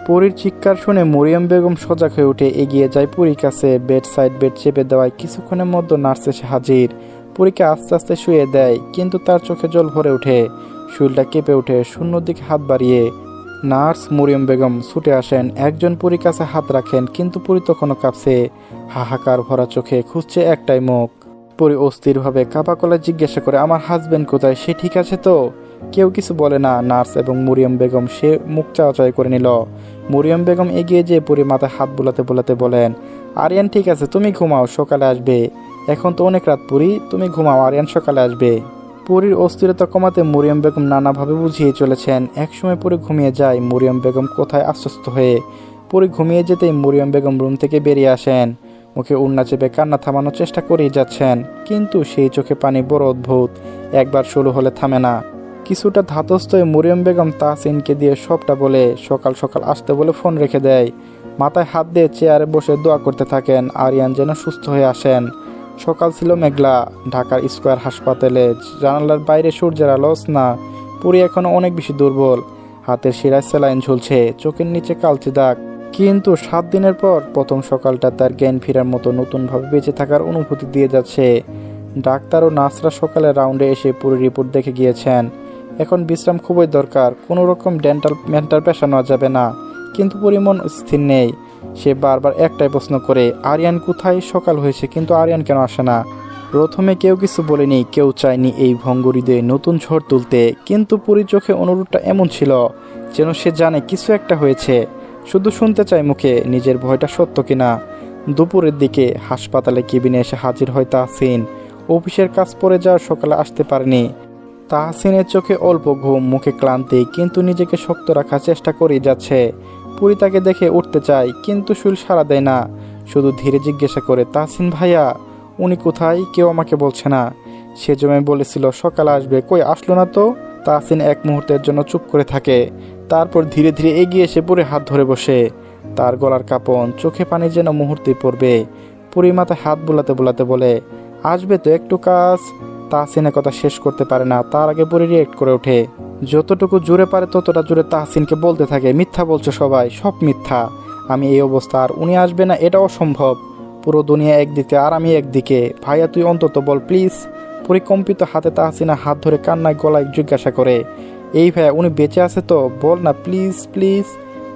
পরীর চিৎকার শুনে মরিয়ম বেগম সজাগ হয়ে উঠে এগিয়ে যায় পরীর কাছে। বেড সাইড বেড চেপে দেওয়ায় কিছুক্ষণের মধ্যে নার্স এসে হাজির। পরীকে আস্তে আস্তে শুয়ে দেয়, কিন্তু তার চোখে জল ভরে ওঠে, শরীরটা কেঁপে ওঠে। শূন্য দিকে হাত বাড়িয়ে নার্স মরিয়ম বেগম ছুটে আসেন, একজন পরীর কাছে হাত রাখেন, কিন্তু পরী তখনও কাঁপছে। হাহাকার ভরা চোখে খুঁজছে একটাই মুখ। পরী অস্থিরভাবে কাঁপা গলায় জিজ্ঞাসা করে, আমার হাজবেন্ড কোথায়? সে ঠিক আছে তো? কেউ কিছু বলে না। নার্স এবং মরিয়ম বেগম সে মুখ চাওয়াচাই করে নিল। মরিয়ম বেগম এগিয়ে যেয়ে পরীর মাথায় হাত বোলাতে বোলাতে বলেন, আরিয়ান ঠিক আছে, তুমি ঘুমাও, সকালে আসবে। এখন তো অনেক রাত পরী, তুমি ঘুমাও, আরিয়ান সকালে আসবে। পরীর অস্থিরতা কমাতে মরিয়ম বেগম নানাভাবে বুঝিয়ে চলেছেন। একসময় পরী ঘুমিয়ে যায়। মরিয়ম বেগম কোথায় আশ্বস্ত হয়ে। পরী ঘুমিয়ে যেতেই মরিয়ম বেগম রুম থেকে বেরিয়ে আসেন। মুখে উন্না চেপে কান্না থামানোর চেষ্টা করেই যাচ্ছেন, কিন্তু সেই চোখে পানি বড় অদ্ভুত, একবার শুরু হলে থামে না। কিছুটা ধাতস্থ হয়ে মরিয়ম বেগম তাহসিনকে দিয়ে সবটা বলে সকাল সকাল আসতে বলে ফোন রেখে দেয়। মাথায় হাত দিয়ে চেয়ারে বসে দোয়া করতে থাকেন আরিয়ান যেন সুস্থ হয়ে আসেন। সকাল ছিল মেঘলা। ঢাকার স্কয়ার হাসপাতালে জানালার বাইরে সূর্যের আলো না। পরী এখনও অনেক বেশি দুর্বল। হাতের শিরায় স্যালাইন ঝুলছে, চোখের নিচে কালচে দাগ। কিন্তু 7 দিনের পর প্রথম সকালটা তার জ্ঞান ফেরার মতো নতুনভাবে বেঁচে থাকার অনুভূতি দিয়ে যাচ্ছে। ডাক্তার ও নার্সরা সকালে রাউন্ডে এসে পুরো রিপোর্ট দেখে গিয়েছেন। এখন বিশ্রাম খুবই দরকার, কোনো রকম মেন্টাল প্রেশার নেওয়া যাবে না। কিন্তু পরিমন স্থির নেই। সে বারবার একটাই প্রশ্ন করে, আরিয়ান কোথায়? সকাল হয়েছে কিন্তু আরিয়ান কেন আসে না? প্রথমে কেউ কিছু বলেনি, কেউ চায়নি এই ভঙ্গুরিতে নতুন ঝড় তুলতে, কিন্তু পুরীর চোখে অনুরোধটা এমন ছিল যেন সে জানে কিছু একটা হয়েছে, শুধু শুনতে চায় মুখে নিজের ভয়টা সত্য কিনা। দুপুরের দিকে হাসপাতালে কেবিনে এসে হাজির হয় তাহসিন। অফিসের কাজ পড়ে যাওয়ার সকালে আসতে পারেনি। তাহসিনের চোখে অল্প ঘুম, মুখে ক্লান্তি, কিন্তু নিজেকে শক্ত রাখার চেষ্টা করেই যাচ্ছে। পুরী তাকে দেখে উঠতে চায়, কিন্তু শুল সাড়া দেয় না, শুধু ধীরে জিজ্ঞাসা করে, তাহসিন ভাইয়া উনি কোথায়? কেউ আমাকে বলছে না। সে জমে বলেছিল সকালে আসবে, কই আসলো না তো। তাহসিন এক মুহূর্তের জন্য চুপ করে থাকে, তারপর ধীরে ধীরে এগিয়ে এসে পুরী হাত ধরে বসে। তার গলার কাঁপন, চোখে পানি যেন মুহূর্তে পড়বে। পুরী মাথায় হাত বুলাতে বুলাতে বলে, আসবে তো, একটু কাজ। তাহসিনের কথা শেষ করতে পারে না, তার আগে পুরী রিয়েক্ট করে ওঠে। যতটুকু জোরে পারে ততটা জোরে তাহসিনকে বলতে থাকে, মিথ্যা বলছো সবাই, সব মিথ্যা। আমি এই অবস্থা, আর উনি আসবে না এটা অসম্ভব। পুরো দুনিয়া একদিকে আর আমি একদিকে। ভাইয়া তুই অন্তত বল প্লিজ। পরিকম্পিত হাতে তাহসিনা হাত ধরে কান্নায় গলায় জিজ্ঞাসা করে, এই ভাইয়া উনি বেঁচে আছে তো? বল না প্লিজ প্লিজ।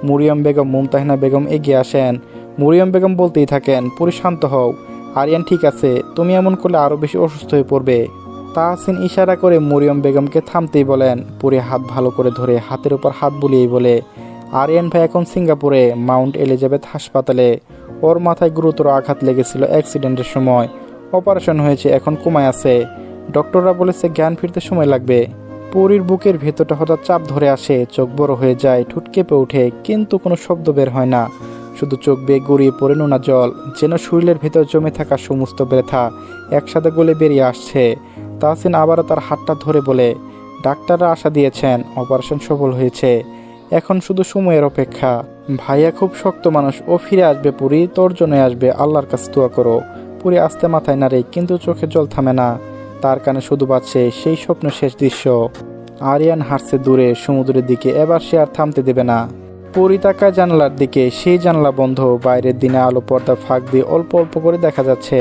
মরিয়ম বেগম মুমতাহিনা বেগম এগিয়ে আসেন। মরিয়ম বেগম বলতেই থাকেন, পুরি শান্ত হও, আরিয়ান ঠিক আছে, তুমি এমন করলে আরও বেশি অসুস্থ হয়ে পড়বে। তাহসিন ইশারা করে মরিয়ম বেগমকে থামতেই বলেন। পুরি হাত ভালো করে ধরে হাতের উপর হাত বুলিয়েই বলে, আরিয়ান ভাই এখন সিঙ্গাপুরে মাউন্ট এলিজাবেথ হাসপাতালে। ওর মাথায় গুরুতর আঘাত লেগেছিল অ্যাক্সিডেন্টের সময়, অপারেশন হয়েছে, এখন কোমায় আছে। ডক্টররা বলেছে জ্ঞান ফিরতে সময় লাগবে। পুরীর বুকের ভেতরটা হঠাৎ চাপ ধরে আসে, চোখ বড় হয়ে যায়, ঠোঁট কেঁপে ওঠে, কিন্তু কোনো শব্দ বের হয় না। শুধু চোখ বেয়ে গড়িয়ে পড়ে নোনা জল, যেন শরীরের ভেতর জমে থাকা সমস্ত ব্যথা একসাথে গলে বেরিয়ে আসছে। তাহসিন আবারও তার হাতটা ধরে বলে, ডাক্তাররা আশা দিয়েছেন অপারেশন সফল হয়েছে, এখন শুধু সময়ের অপেক্ষা। ভাইয়া খুব শক্ত মানুষ, ও ফিরে আসবে পুরী, তোর জন্যই আসবে, আল্লাহর কাছে দোয়া করো। পুরী আস্তে মাথায় নাড়ে, কিন্তু চোখে জল থামে না। তার কানে শুধু বাজছে সেই স্বপ্ন শেষ দৃশ্য। আরিয়ান হাঁটছে দূরে সমুদ্রের দিকে, এবার সে আর থামতে দেবে না। পুরী তাকায় জানালার দিকে, সেই জানালা বন্ধ, বাইরের দিনে আলো পর্দা ফাঁক দিয়ে অল্প অল্প করে দেখা যাচ্ছে।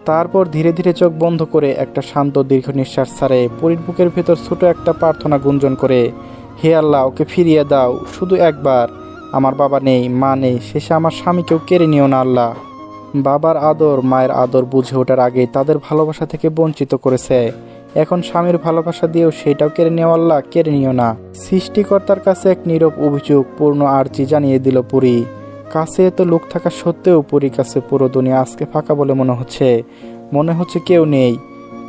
তারপর ধীরে ধীরে চোখ বন্ধ করে একটা শান্ত দীর্ঘ নিঃশ্বাস ছাড়ে। পুরীর বুকের ভেতর ছোট একটা প্রার্থনা গুঞ্জন করে, হে আল্লাহ ওকে ফিরিয়ে দাও, শুধু একবার। আমার বাবা নেই, মা নেই, শেষে আমার স্বামীকেও কেড়ে নিও না আল্লাহ। বাবার আদর মায়ের আদর বুঝে ওঠার আগে তাদের ভালোবাসা থেকে বঞ্চিত করেছে, এখন স্বামীর ভালোবাসা দিয়েও সেটাও কেড়ে নেওয়া আল্লাহ, কেড়ে নিও না। সৃষ্টিকর্তার কাছে এক নীরব অভিযোগ পূর্ণ আর্জি জানিয়ে দিল পুরী। কাছে এত লোক থাকা সত্ত্বেও পুরীর কাছে পুরো দুনিয়া আজকে ফাঁকা বলে মনে হচ্ছে কেউ নেই,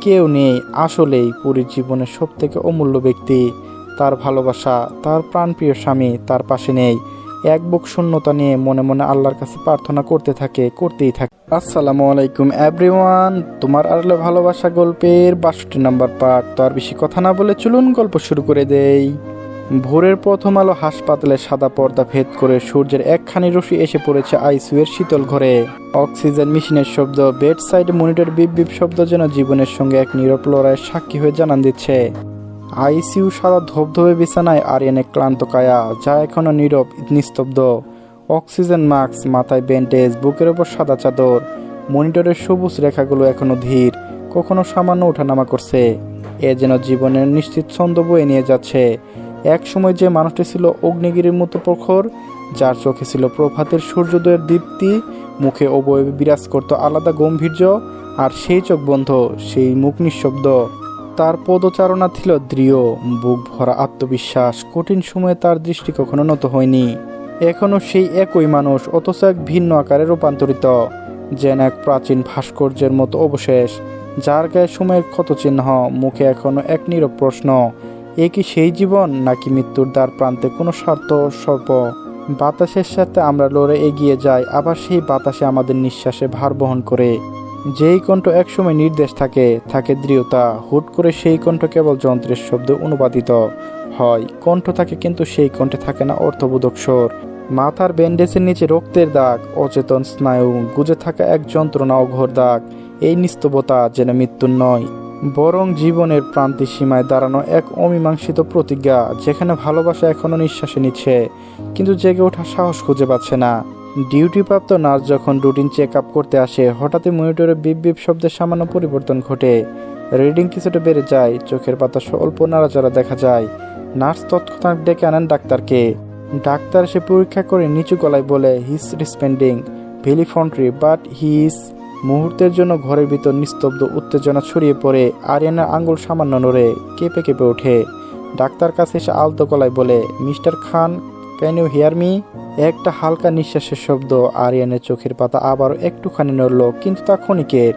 কেউ নেই। আসলেই পুরীর জীবনের সব থেকে অমূল্য ব্যক্তি, তার ভালোবাসা, তার প্রাণপ্রিয় স্বামী তার পাশে নেই। এক বুক শূন্যতা নিয়ে মনে মনে আল্লাহর কাছে প্রার্থনা করতেই থাকে। আসসালামু আলাইকুম এভরিওয়ান, তোমার আড়ালে ভালোবাসা গল্পের ৬২ নম্বর পার্ট। তো আর বেশি কথা না বলে চলুন গল্প শুরু করে দেই। ভোরের প্রথম আলো হাসপাতালে সাদা পর্দা ভেদ করে সূর্যের একখানি রশ্মি এসে পড়েছে আইসিইউ এর শীতল ঘরে। অক্সিজেন মেশিনের শব্দ, bed side monitor beep beep শব্দ যেন জীবনের সঙ্গে এক নীরব লড়াইয়ের সাক্ষী হয়ে জানান দিচ্ছে। আইসিইউ সাদা ধবধবে বিছানায় আরিয়ানের ক্লান্ত কায়া, যা এখনো নীরব নিস্তব্ধ। অক্সিজেন মাস্ক, মাথায় ব্যান্ডেজ, বুকের ওপর সাদা চাদর। মনিটরের সবুজ রেখাগুলো এখনো ধীর, কখনো সামান্য ওঠানামা করছে। এ যেন জীবনের নিশ্চিত ছন্দ বয়ে নিয়ে যাচ্ছে। এক সময় যে মানুষটি ছিল অগ্নিগিরির মতো প্রখর, যার চোখে ছিল প্রভাতের সূর্যোদয়ের দীপ্তি, মুখে অবয়বে বিরাজ করত আলাদা গম্ভীর্য, আর সেই চোখ বন্ধ, সেই মুখ নিঃশব্দ। তার পদচারণা ছিল দৃঢ়, বুক ভরা আত্মবিশ্বাস। কঠিন সময়ে তার দৃষ্টি কখনো নত হয়নি। এখনো সেই একই মানুষ, অথচ এক ভিন্ন আকারে রূপান্তরিত, যেন এক প্রাচীন ভাস্কর্যের মতো অবশেষ, যার গায়ে সময়ের ক্ষত চিহ্ন। মুখে এখনো এক নীরব প্রশ্ন, এ কি সেই জীবন, নাকি মৃত্যুর দ্বার প্রান্তে কোনো স্বার্থ সর্প? বাতাসের সাথে আমরা লড়ে এগিয়ে যাই, আবার সেই বাতাসে আমাদের নিঃশ্বাসে ভার বহন করে। যেই কণ্ঠ একসময় নির্দেশ থাকে দৃঢ়তা, হুট করে সেই কণ্ঠ কেবল যন্ত্রের শব্দে অনুবাদিত হয়। কণ্ঠ থাকে, কিন্তু সেই কণ্ঠে থাকে না অর্থবোধক স্বর। মাথার ব্যান্ডেজের নিচে রক্তের দাগ, অচেতন স্নায়ু, গুজে থাকা এক যন্ত্রণা অঘোর দাগ। এই নিস্তবতা যেন মৃত্যুর নয়, বরং জীবনের প্রান্তিক সীমায় দাঁড়ানো এক অমীমাংসিত প্রতিজ্ঞা, যেখানে ভালোবাসা এখনো নিঃশ্বাসে নিচ্ছে, কিন্তু জেগে ওঠার সাহস খুঁজে পাচ্ছে না। ডিউটিপ্রাপ্ত নার্স যখন রুটিন চেক আপ করতে আসে, হঠাৎই মনিটরে বিপ বিপ শব্দের সামান্য পরিবর্তন ঘটে। রিডিং কিছুটা বেড়ে যায়, চোখের পাতা অল্প নাড়াচাড়া দেখা যায়। নার্স তৎক্ষণাৎ ডেকে আনেন ডাক্তারকে। ডাক্তার এসে পরীক্ষা করে নিচু গলায় বলে, হিজ রেসপন্ডিং ভেলিফন্ট্রি বাট হি ইজ। মুহূর্তের জন্য ঘরের ভিতর নিস্তব্ধ উত্তেজনা ছড়িয়ে পড়ে। আরিয়ানের আঙ্গুল সামান্য নড়ে, কেঁপে কেঁপে ওঠে। ডাক্তার কাছে এসে আলতো গলায় বলে, mister Khan, can you hear me? একটা হালকা নিঃশ্বাসের শব্দ। আরিয়ানের চোখের পাতা আবারও একটুখানি নড়ল, কিন্তু তা ক্ষণিকের।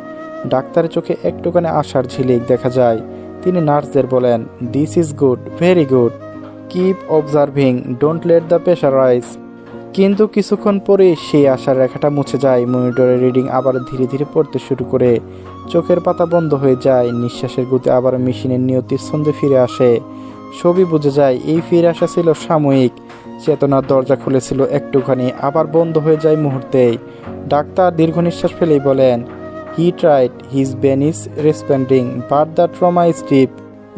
ডাক্তারের চোখে একটুখানি আশার ঝিলিক দেখা যায়। তিনি নার্সদের বলেন, this is good, very good, keep observing, don't let the pressure rise. কিন্তু কিছুক্ষণ পরে সেই আশার রেখাটা মুছে যায়। মনিটরের রিডিং আবার ধীরে ধীরে পড়তে শুরু করে। চোখের পাতা বন্ধ হয়ে যায়। নিঃশ্বাসের গতি আবার মেশিনের নিয়তির ছন্দে ফিরে আসে। সবই বুঝে যায় এই ফিরে আসা ছিল সাময়িক। চেতনার দরজা খুলেছিল একটুখানি, আবার বন্ধ হয়ে যায় মুহূর্তেই। ডাক্তার দীর্ঘ নিঃশ্বাস ফেলেই বলেন, he tried, his brain is responding but the trauma is deep,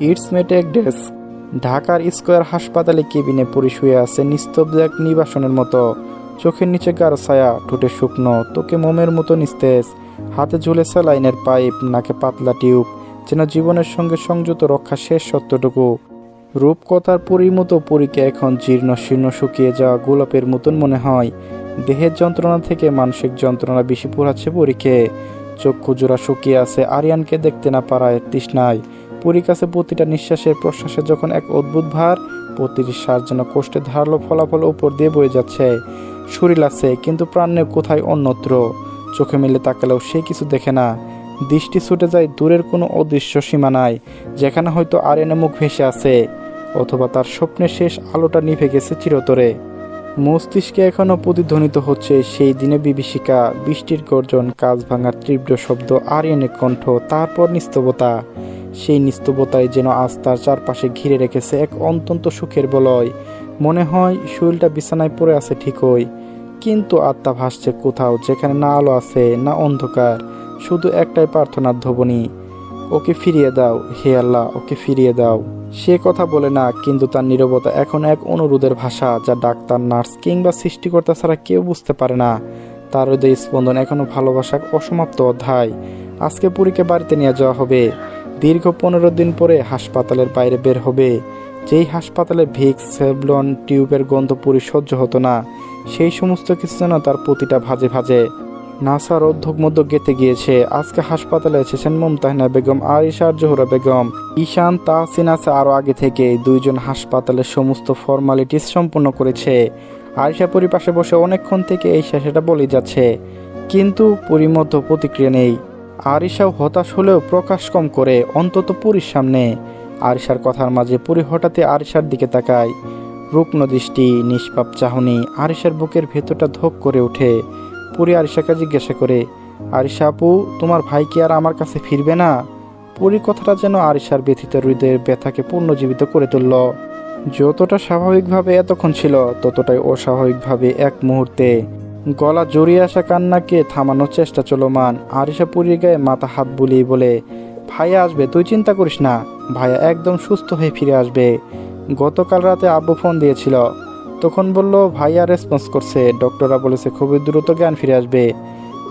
it's may take days. ঢাকার স্কয়ার হাসপাতালে কেবিনে পড়ে শুয়ে আছে নিস্তব্ধ এক নিবাসনের মতো। চোখের নিচে গাঢ় ছায়া, ঠোঁটে শুকনো, তোকে মোমের মতো নিস্তেজ। হাতে ঝুলে স্যালাইনের পাইপ, নাকে পাতলা টিউব, যেন জীবনের সঙ্গে সংযুক্ত রক্ষা শেষ সত্যটুকু। রূপকথার পরীর মতো পরীকে এখন জীর্ণ শীর্ণ শুকিয়ে যাওয়া গোলাপের মতন মনে হয়। দেহের যন্ত্রণা থেকে মানসিক যন্ত্রণা বেশি পোড়াচ্ছে পরীকে। চক্ষু জোড়া শুকিয়ে আছে আরিয়ানকে দেখতে না পারায় তৃষ্ণায়। পরীর কাছে প্রতিটা নিঃশ্বাসের প্রশ্বাসে যখন এক অদ্ভুত ভার, প্রতিটি শ্বাস যেন কষ্টে ধারালো ফলাফল উপর দিয়ে বয়ে যাচ্ছে। শরীর আছে কিন্তু প্রাণ নেই কোথায় অন্যত্র। চোখে মিলে তাকালেও সে কিছু দেখে না। দৃষ্টি ছুটে যায় দূরের কোনো অদৃশ্য সীমানায়, যেখানে হয়তো আরিয়ানের মুখ ভেসে আছে, অথবা তার স্বপ্নের শেষ আলোটা নিভে গেছে চিরতরে। মস্তিষ্কে এখনও প্রতিধ্বনিত হচ্ছে সেই দিনে বিভীষিকা, বৃষ্টির গর্জন, কাঁচ ভাঙার তীব্র শব্দ, আরিয়ানের কণ্ঠ, তারপর নিস্তবতা। সেই নিস্তবতায় যেন আজ তার চারপাশে ঘিরে রেখেছে এক অত্যন্ত সুখের বলয়। মনে হয় শরীরটা বিছানায় পড়ে আছে ঠিকই, কিন্তু আত্মা ভাসছে কোথাও, যেখানে না আলো আছে না অন্ধকার, শুধু একটাই প্রার্থনার ধ্বনি, ওকে ফিরিয়ে দাও হে আল্লাহ, ওকে ফিরিয়ে দাও। সে কথা বলে না, কিন্তু তার নীরবতা এখন এক অনুরোধের ভাষা, যা ডাক্তার, নার্স কিংবা সৃষ্টিকর্তা ছাড়া কেউ বুঝতে পারে না। তার হৃদয় স্পন্দন এখনো ভালোবাসার অসমাপ্ত অধ্যায়। আজকে পুরীকে বাড়িতে নিয়ে যাওয়া হবে। দীর্ঘ 15 দিন পরে হাসপাতালের বাইরে বের হবে। যেই হাসপাতালে ভিক্স, সেভলন, টিউবের গন্ধ পুরী সহ্য হতো না, সেই সমস্ত কিছু যেন তার প্রতিটা ভাজে ভাজে নাসার অধ্যক মধ্য গেঁথে গিয়েছে। আজকে হাসপাতালে এসেছেন মুমতাহিনা বেগম, আরিশা আর জোহরা বেগম। ঈশান, তাহসিন আছে আরও আগে থেকে। দুইজন হাসপাতালের সমস্ত ফর্মালিটিস সম্পন্ন করেছে। আরিশা পুরীর পাশে বসে অনেকক্ষণ থেকে এই সেটা বলে যাচ্ছে, কিন্তু পুরীর মধ্যে প্রতিক্রিয়া নেই। আরিশাও হতাশ হলেও প্রকাশ কম করে, অন্তত পুরীর সামনে। আরিশার কথার মাঝে পুরী হঠাৎই আরিশার দিকে তাকায়। রুগ্ন দৃষ্টি, নিষ্পাপ চাহনি। আরিশার বুকের ভেতরটা ধোপ করে ওঠে। পুরী আরিশাকে জিজ্ঞাসা করে, আরিশা আপু, তোমার ভাই কি আর আমার কাছে ফিরবে না? পুরীর কথাটা যেন আরিশার ব্যথিত হৃদয়ের ব্যথাকে পুনর্জীবিত করে তুলল। যতটা স্বাভাবিকভাবে এতক্ষণ ছিল, ততটাই অস্বাভাবিকভাবে এক মুহূর্তে। গলা জড়িয়ে আসা কান্নাকে থামানোর চেষ্টা চলমান। আরিশা পুরীর গায়ে মাথা হাত বুলিয়ে বলে, ভাইয়া আসবে, তুই চিন্তা করিস না, ভাইয়া একদম সুস্থ হয়ে ফিরে আসবে। গতকাল রাতে আব্বু ফোন দিয়েছিল, তখন বলল ভাইয়া রেসপন্স করছে, ডক্টররা বলেছে খুবই দ্রুত জ্ঞান ফিরে আসবে।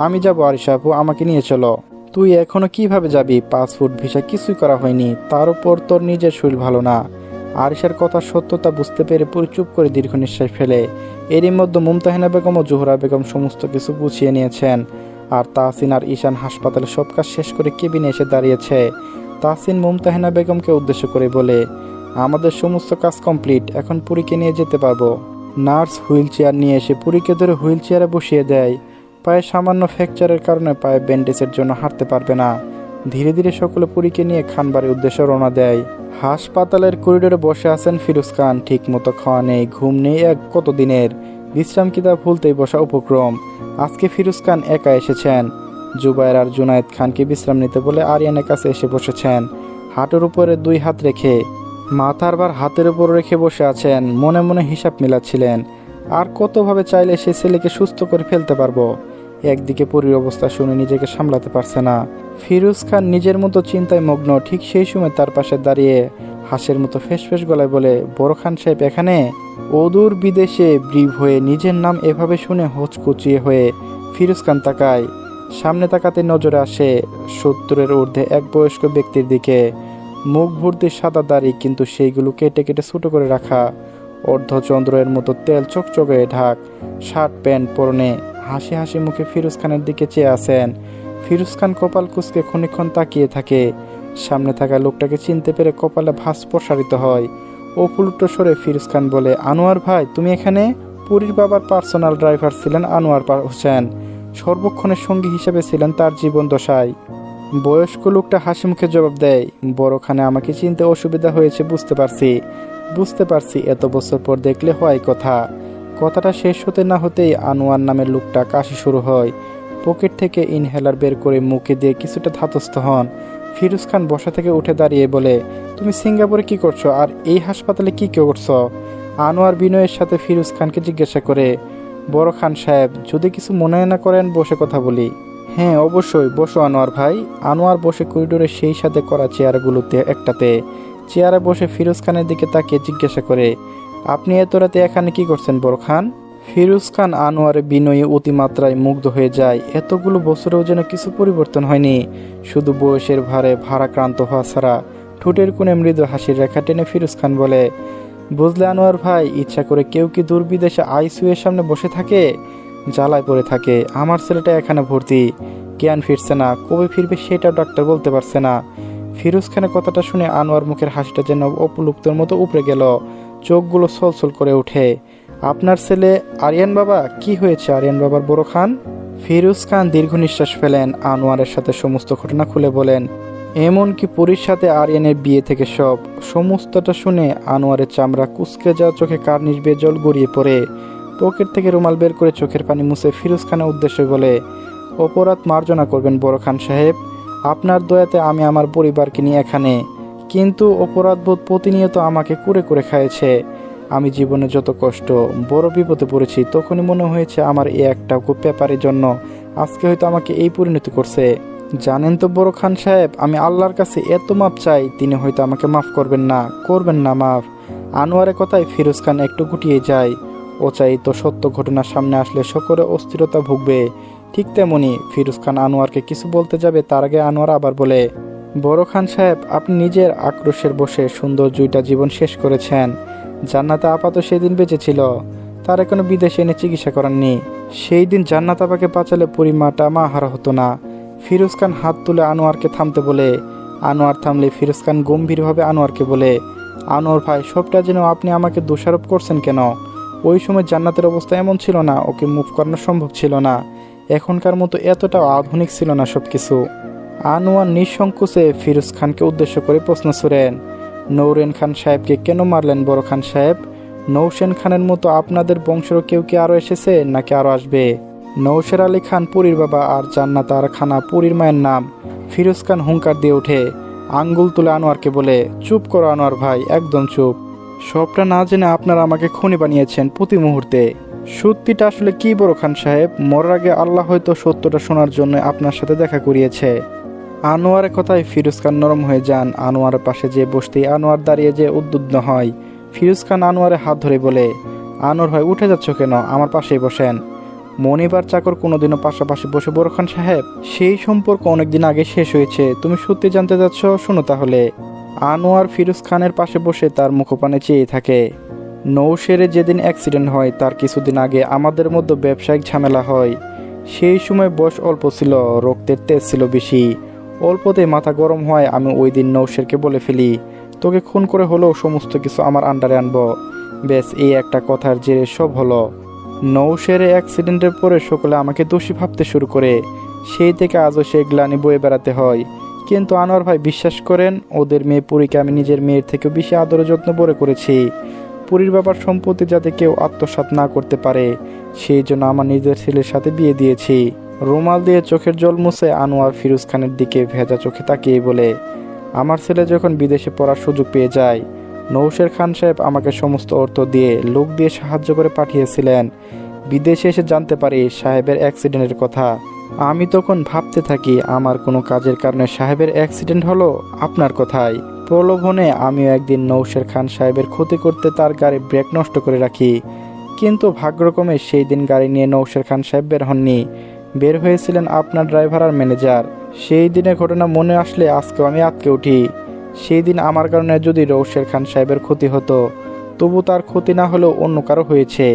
আমি যাব আরিশা আপু, আমাকে নিয়ে চলো। তুই এখনো কিভাবে যাবি? পাসপোর্ট ভিসা কিছুই করা হয়নি, তার উপর তোর নিজের শরীর ভালো না। আরিশার কথা সত্যতা বুঝতে পেরে পুরো চুপ করে দীর্ঘ নিঃশ্বাস ফেলে। এরই মধ্যে মুমতাহিনা বেগম ও জোহরা বেগম সমস্ত কিছু গুছিয়ে নিয়েছেন। আর তাহসিন আর ঈশান হাসপাতালে সব কাজ শেষ করে কেবিনে এসে দাঁড়িয়েছে। তাহসিন মুমতাহিনা বেগমকে উদ্দেশ্য করে বলে, আমাদের সমস্ত কাজ কমপ্লিট, এখন পুরীকে নিয়ে যেতে পারবো। নার্স হুইল চেয়ার নিয়ে এসে পুরীকে ধরে হুইল চেয়ারে বসিয়ে দেয়। পায়ে সামান্য ফ্র্যাকচারের কারণে পায়ে ব্যান্ডেজের জন্য হাঁটতে পারবে না। ধীরে ধীরে সকলে পুরীকে নিয়ে খানবাড়ির উদ্দেশ্যে রওনা দেয়। হাসপাতালের করিডোরে বসে আছেন ফিরোজ খান। ঠিক মতো খাওয়া নেই, ঘুম নেই এক কতদিনের। বিশ্রাম কিতাব ভুলতেই বসা উপক্রম। আজকে ফিরোজ খান একা এসেছেন। জুবায়ের আর জুনায়েদ খানকে বিশ্রাম নিতে বলে আরিয়ানের কাছে এসে বসেছেন। হাঁটুর উপরে 2 হাত রেখে, মাথার ভার হাতের উপর রেখে বসে আছেন। মনে মনে হিসাব মিলাচ্ছিলেন, আর কতভাবে চাইলে সে ছেলেকে সুস্থ করে ফেলতে পারবো। একদিকে পরীর অবস্থা শুনে নিজেকে সামলাতে পারছে না। ফিরোজ খান নিজের মতো চিন্তায় মগ্ন। ঠিক সেই সময় তার পাশে দাঁড়িয়ে হাসের মতো ফেসফেস গলায় বলে, বড় খান সাহেব এখানে? অদূর বিদেশে ব্রিভ হয়ে নিজের নাম এভাবে শুনে হোঁচকুচিয়ে হয়ে ফিরোজ খান তাকায়। সামনে তাকাতে নজরে আসে 70-এর ঊর্ধ্বে এক বয়স্ক ব্যক্তির দিকে। মুখ ভর্তি সাদা দাড়ি, কিন্তু সেইগুলো কেটে কেটে ছোটো করে রাখা। অর্ধচন্দ্রের মতো তেল চকচকে ঢাক, শার্ট প্যান্ট পরনে, হাসি হাসি মুখে ফিরোজ খানের দিকে চেয়ে আছেন। ফিরোজ খান কপাল কুঁচকে খানিকক্ষণ তাকিয়ে থাকে। সামনে থাকা লোকটাকে চিনতে পেরে কপালে ভাঁজ প্রসারিত হয়। অপুলুটো স্বরে ফিরোজ খান বলে, আনোয়ার ভাই তুমি এখানে? পুরীর বাবার পার্সোনাল ড্রাইভার ছিলেন আনোয়ার হোসেন, সর্বক্ষণের সঙ্গী হিসেবে ছিলেন তার জীবন দশায়। বয়স্ক লোকটা হাসি মুখে জবাব দেয়, বড়খানে আমাকে চিনতে অসুবিধা হয়েছে বুঝতে পারছি, এত বছর পর দেখলে হয় কথা। কথাটা শেষ হতে না হতেই আনোয়ার নামের লোকটা কাশি শুরু হয়। পকেট থেকে ইনহেলার বের করে মুখে দিয়ে কিছুটা ধাতস্থ হন। ফিরোজ খান বসা থেকে উঠে দাঁড়িয়ে বলে, তুমি সিঙ্গাপুরে কি করছো আর এই হাসপাতালে কি করছো? আনোয়ার বিনয়ের সাথে ফিরোজ খানকে জিজ্ঞাসা করে, বড় খান সাহেব যদি কিছু মনে না করেন বসে কথা বলি। হ্যাঁ অবশ্যই, বসো আনোয়ার ভাই। আনোয়ার বসে করিডোরে সেই সাথে করা চেয়ারগুলোতে একটাতে। চেয়ারে বসে ফিরোজ খানের দিকে তাকিয়ে জিজ্ঞাসা করে, আপনি এত রাতে এখানে কি করছেন বড় খান? ফিরোজ খান আনোয়ারের বিনয়ে অতিমাত্রায় মুগ্ধ হয়ে যায়। এতগুলো বছরেও যেন কিছু পরিবর্তন হয়নি, শুধু বয়সের ভারে ভারাক্রান্ত হওয়া ছাড়া। ঠোঁটের কোণে মৃদু হাসির রেখা টেনে ফিরোজ খান বলে, বুঝলে আনোয়ার ভাই, ইচ্ছা করে কেউ কি দূর বিদেশে আইসিইউ এর সামনে বসে থাকে, জ্বালায় পড়ে থাকে। আমার ছেলেটা এখানে ভর্তি, জ্ঞান ফিরছে না, কবে ফিরবে সেটাও ডাক্তার বলতে পারছে না। ফিরোজ খানের কথাটা শুনে আনোয়ার মুখের হাসিটা যেন অপলুপ্তর মতো উপড়ে গেল, চোখগুলো ছলছল করে ওঠে। আপনার ছেলে আরিয়ান বাবা, কি হয়েছে আরিয়ান বাবার বড় খান? ফিরোজ খান দীর্ঘ নিঃশ্বাস ফেলেন, আনোয়ারের সাথে সমস্ত ঘটনা খুলে বলেন, এমনকি পুরীর সাথে আরিয়ানের বিয়ে থেকে সমস্তটা শুনে আনোয়ারের চামড়া কুঁচকে যাওয়া, চোখে কার্নিশ বেয়ে জল গড়িয়ে পড়ে। পকেট থেকে রুমাল বের করে চোখের পানি মুছে ফিরোজ খানের উদ্দেশ্যে বলে, অপরাধ মার্জনা করবেন বড় খান সাহেব, আপনার দয়াতে আমি আমার পরিবারকে নিয়ে এখানে, কিন্তু অপরাধবোধ প্রতিনিয়ত আমাকে কুরে করে খাইয়েছে। আমি জীবনে যত কষ্ট, বড় বিপদে পড়েছি, তখনই মনে হয়েছে আমার এই একটা ব্যাপারের জন্য আজকে হয়তো আমাকে এই পরিণতি করছে। জানেন তো বড় খান সাহেব, আমি আল্লাহর কাছে এত মাপ চাই, তিনি হয়তো আমাকে মাফ করবেন না মাফ। আনোয়ারের কথায় ফিরোজ খান একটু গুটিয়ে যায়। ও চাই তো সত্য ঘটনার সামনে আসলে সকলে অস্থিরতা ভুগবে। ঠিক তেমনি ফিরোজ খান আনোয়ারকে কিছু বলতে যাবে, তার আগে আনোয়ার আবার বলে, বড় খান সাহেব, আপনি নিজের আক্রোশের বসে সুন্দর জুইটা জীবন শেষ করেছেন। জান্নাত আপা তো সেদিন বেঁচে ছিল, তার এখনো বিদেশে এনে চিকিৎসা করাননি। সেই দিন জান্নাত আপাকে বাঁচালে পরিমাটা মা হারা হতো না। ফিরোজ খান হাত তুলে আনোয়ারকে থামতে বলে। আনোয়ার থামলে ফিরোজ খান গম্ভীরভাবে আনোয়ারকে বলে, আনোয়ার ভাই, সবটা যেন আপনি আমাকে দোষারোপ করছেন কেন? ওই সময় জান্নাতের অবস্থা এমন ছিল না, ওকে মুভ করানো সম্ভব ছিল না, এখনকার মতো এতটাও আধুনিক ছিল না সবকিছু। আনোয়ার নিঃসংকোচে ফিরোজ খানকে উদ্দেশ্য করে প্রশ্ন ছুড়েন, নৌরেন খান সাহেবকে কেন মারলেন বড় খান সাহেব? নৌসেন খানের মতো আপনাদের বংশেরও কেউ কি আরও এসেছে নাকি আরও আসবে? নৌশের আলী খান পুরীর বাবা আর জান্নাত আর খানা পুরীর মায়ের নাম। ফিরোজ খান হুঙ্কার দিয়ে ওঠে, আঙ্গুল তুলে আনোয়ারকে বলে, চুপ করো আনোয়ার ভাই, একদম চুপ। সবটা না জেনে আপনারা আমাকে খুনি বানিয়েছেন প্রতি মুহূর্তে। সত্যিটা আসলে কি বড় খান সাহেব? মরার আগে আল্লাহ হয়তো সত্যটা শোনার জন্য আপনার সাথে দেখা করিয়েছে। আনোয়ারের কথায় ফিরোজ খান নরম হয়ে যান। আনোয়ারের পাশে যে বসতেই আনোয়ার দাঁড়িয়ে যে উদ্বিগ্ন হয়। ফিরোজ খান আনোয়ারের হাত ধরে বলে, আনোয়ার ভাই উঠে যাচ্ছ কেন? আমার পাশেই বসেন। মনিবার চাকর কোনোদিনও পাশাপাশি বসে বড় খান সাহেব? সেই সম্পর্ক অনেকদিন আগে শেষ হয়েছে। তুমি সত্যি জানতে যাচ্ছ? শোনো তাহলে। আনোয়ার ফিরোজ খানের পাশে বসে তার মুখপানে চেয়ে থাকে। নৌশেরে যেদিন অ্যাক্সিডেন্ট হয় তার কিছুদিন আগে আমাদের মধ্যে ব্যবসায়িক ঝামেলা হয়। সেই সময় বয়স অল্প ছিল, রক্তের তেজ ছিল বেশি। অল্পতে মাথা গরম হয়, আমি ওই দিন নৌশেরকে বলে ফেলি, তোকে খুন করে হলেও সমস্ত কিছু আমার আন্ডারে আনবো। ব্যাস এই একটা কথার জেরে সব হলো। নৌশেরে অ্যাক্সিডেন্টের পরে সকলে আমাকে দোষী ভাবতে শুরু করে। সেই থেকে আজও সেই গ্লানি বয়ে বেড়াতে হয়। কিন্তু আনোয়ার ভাই বিশ্বাস করেন, ওদের মেয়ে পুরীকে আমি নিজের মেয়ের থেকেও বেশি আদর যত্ন বড় করেছি। পুরীর বাবার সম্পত্তি যাতে কেউ আত্মসাৎ না করতে পারে, সেই জন্য আমার নিজের ছেলের সাথে বিয়ে দিয়েছি। রুমাল দিয়ে চোখের জল মুছে আনোয়ার ফিরোজ খানের দিকে ভেজা চোখে তাকিয়ে বলে, আমার ছেলে যখন বিদেশে পড়ার সুযোগ পেয়ে যায়, নৌশের খান সাহেব আমাকে সমস্ত অর্থ দিয়ে লোক দিয়ে সাহায্য করে পাঠিয়েছিলেন। বিদেশে এসে জানতে পারি সাহেবের অ্যাক্সিডেন্টের কথা। আমি তখন ভাবতে থাকি আমার কোনো কাজের কারণে সাহেবের অ্যাক্সিডেন্ট হলো আপনার কথায়। প্রলোভনে আমিও একদিন নৌশের খান সাহেবের ক্ষতি করতে তার গাড়ি ব্রেক নষ্ট করে রাখি। কিন্তু ভাগ্যক্রমে সেই দিন গাড়ি নিয়ে নৌশের খান সাহেব বের হননি, বের হয়েছিলেন আপনার ড্রাইভার আর ম্যানেজার। সেই দিনের ঘটনা মনে আসলে আজকেও আমি আটকে উঠি। সেই দিন আমার কারণে যদি নৌশের খান সাহেবের ক্ষতি হতো, তবু তার ক্ষতি না হলেও অন্য কারো হয়েছে।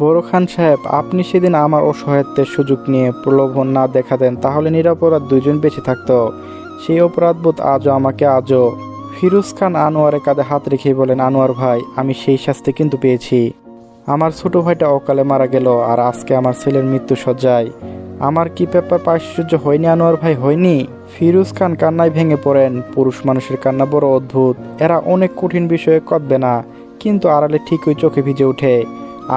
বড় খান সাহেব, আপনি সেদিন আমার অসহায়ত্বের সুযোগ নিয়ে প্রলোভন না দেখাতেন তাহলে নিরপরাধ দুইজন বেঁচে থাকতো। সেই অপরাধবোধ আজও। ফিরোজ খান আনোয়ারের কাঁধে হাত রেখে বলেন, আনোয়ার ভাই, আমি সেই শাস্তি কিন্তু পেয়েছি। আমার ছোট ভাইটা অকালে মারা গেল, আর আজকে আমার ছেলের মৃত্যু সজ্জায়। আমার কি ব্যাপার প্রায়শ্চিত্ত হয়নি আনোয়ার ভাই, হয়নি? ফিরোজ খান কান্নায় ভেঙে পড়েন। পুরুষ মানুষের কান্না বড় অদ্ভুত। এরা অনেক কঠিন বিষয়ে কঁদবে না, কিন্তু আড়ালে ঠিকই চোখে ভিজে ওঠে।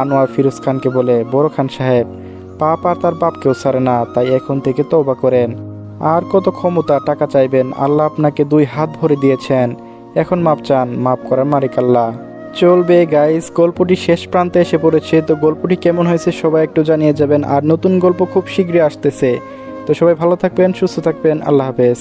আনোয়ার ফিরোজ খানকে বলে, বড় খান সাহেব, পাপ আর তার বাপকেও ছাড়ে না, তাই এখন থেকে তওবা করেন। আর কত ক্ষমতা, টাকা চাইবেন? আল্লাহ আপনাকে 2 হাত ভরে দিয়েছেন, এখন মাপ চান, মাপ করার মালিক আল্লাহ। চলবে গাইস, গল্পটি শেষ প্রান্তে এসে পড়েছে। তো গল্পটি কেমন হয়েছে সবাই একটু জানিয়ে যাবেন, আর নতুন গল্প খুব শীঘ্রই আসতেছে। তো সবাই ভালো থাকবেন, সুস্থ থাকবেন, আল্লাহ হাফেজ।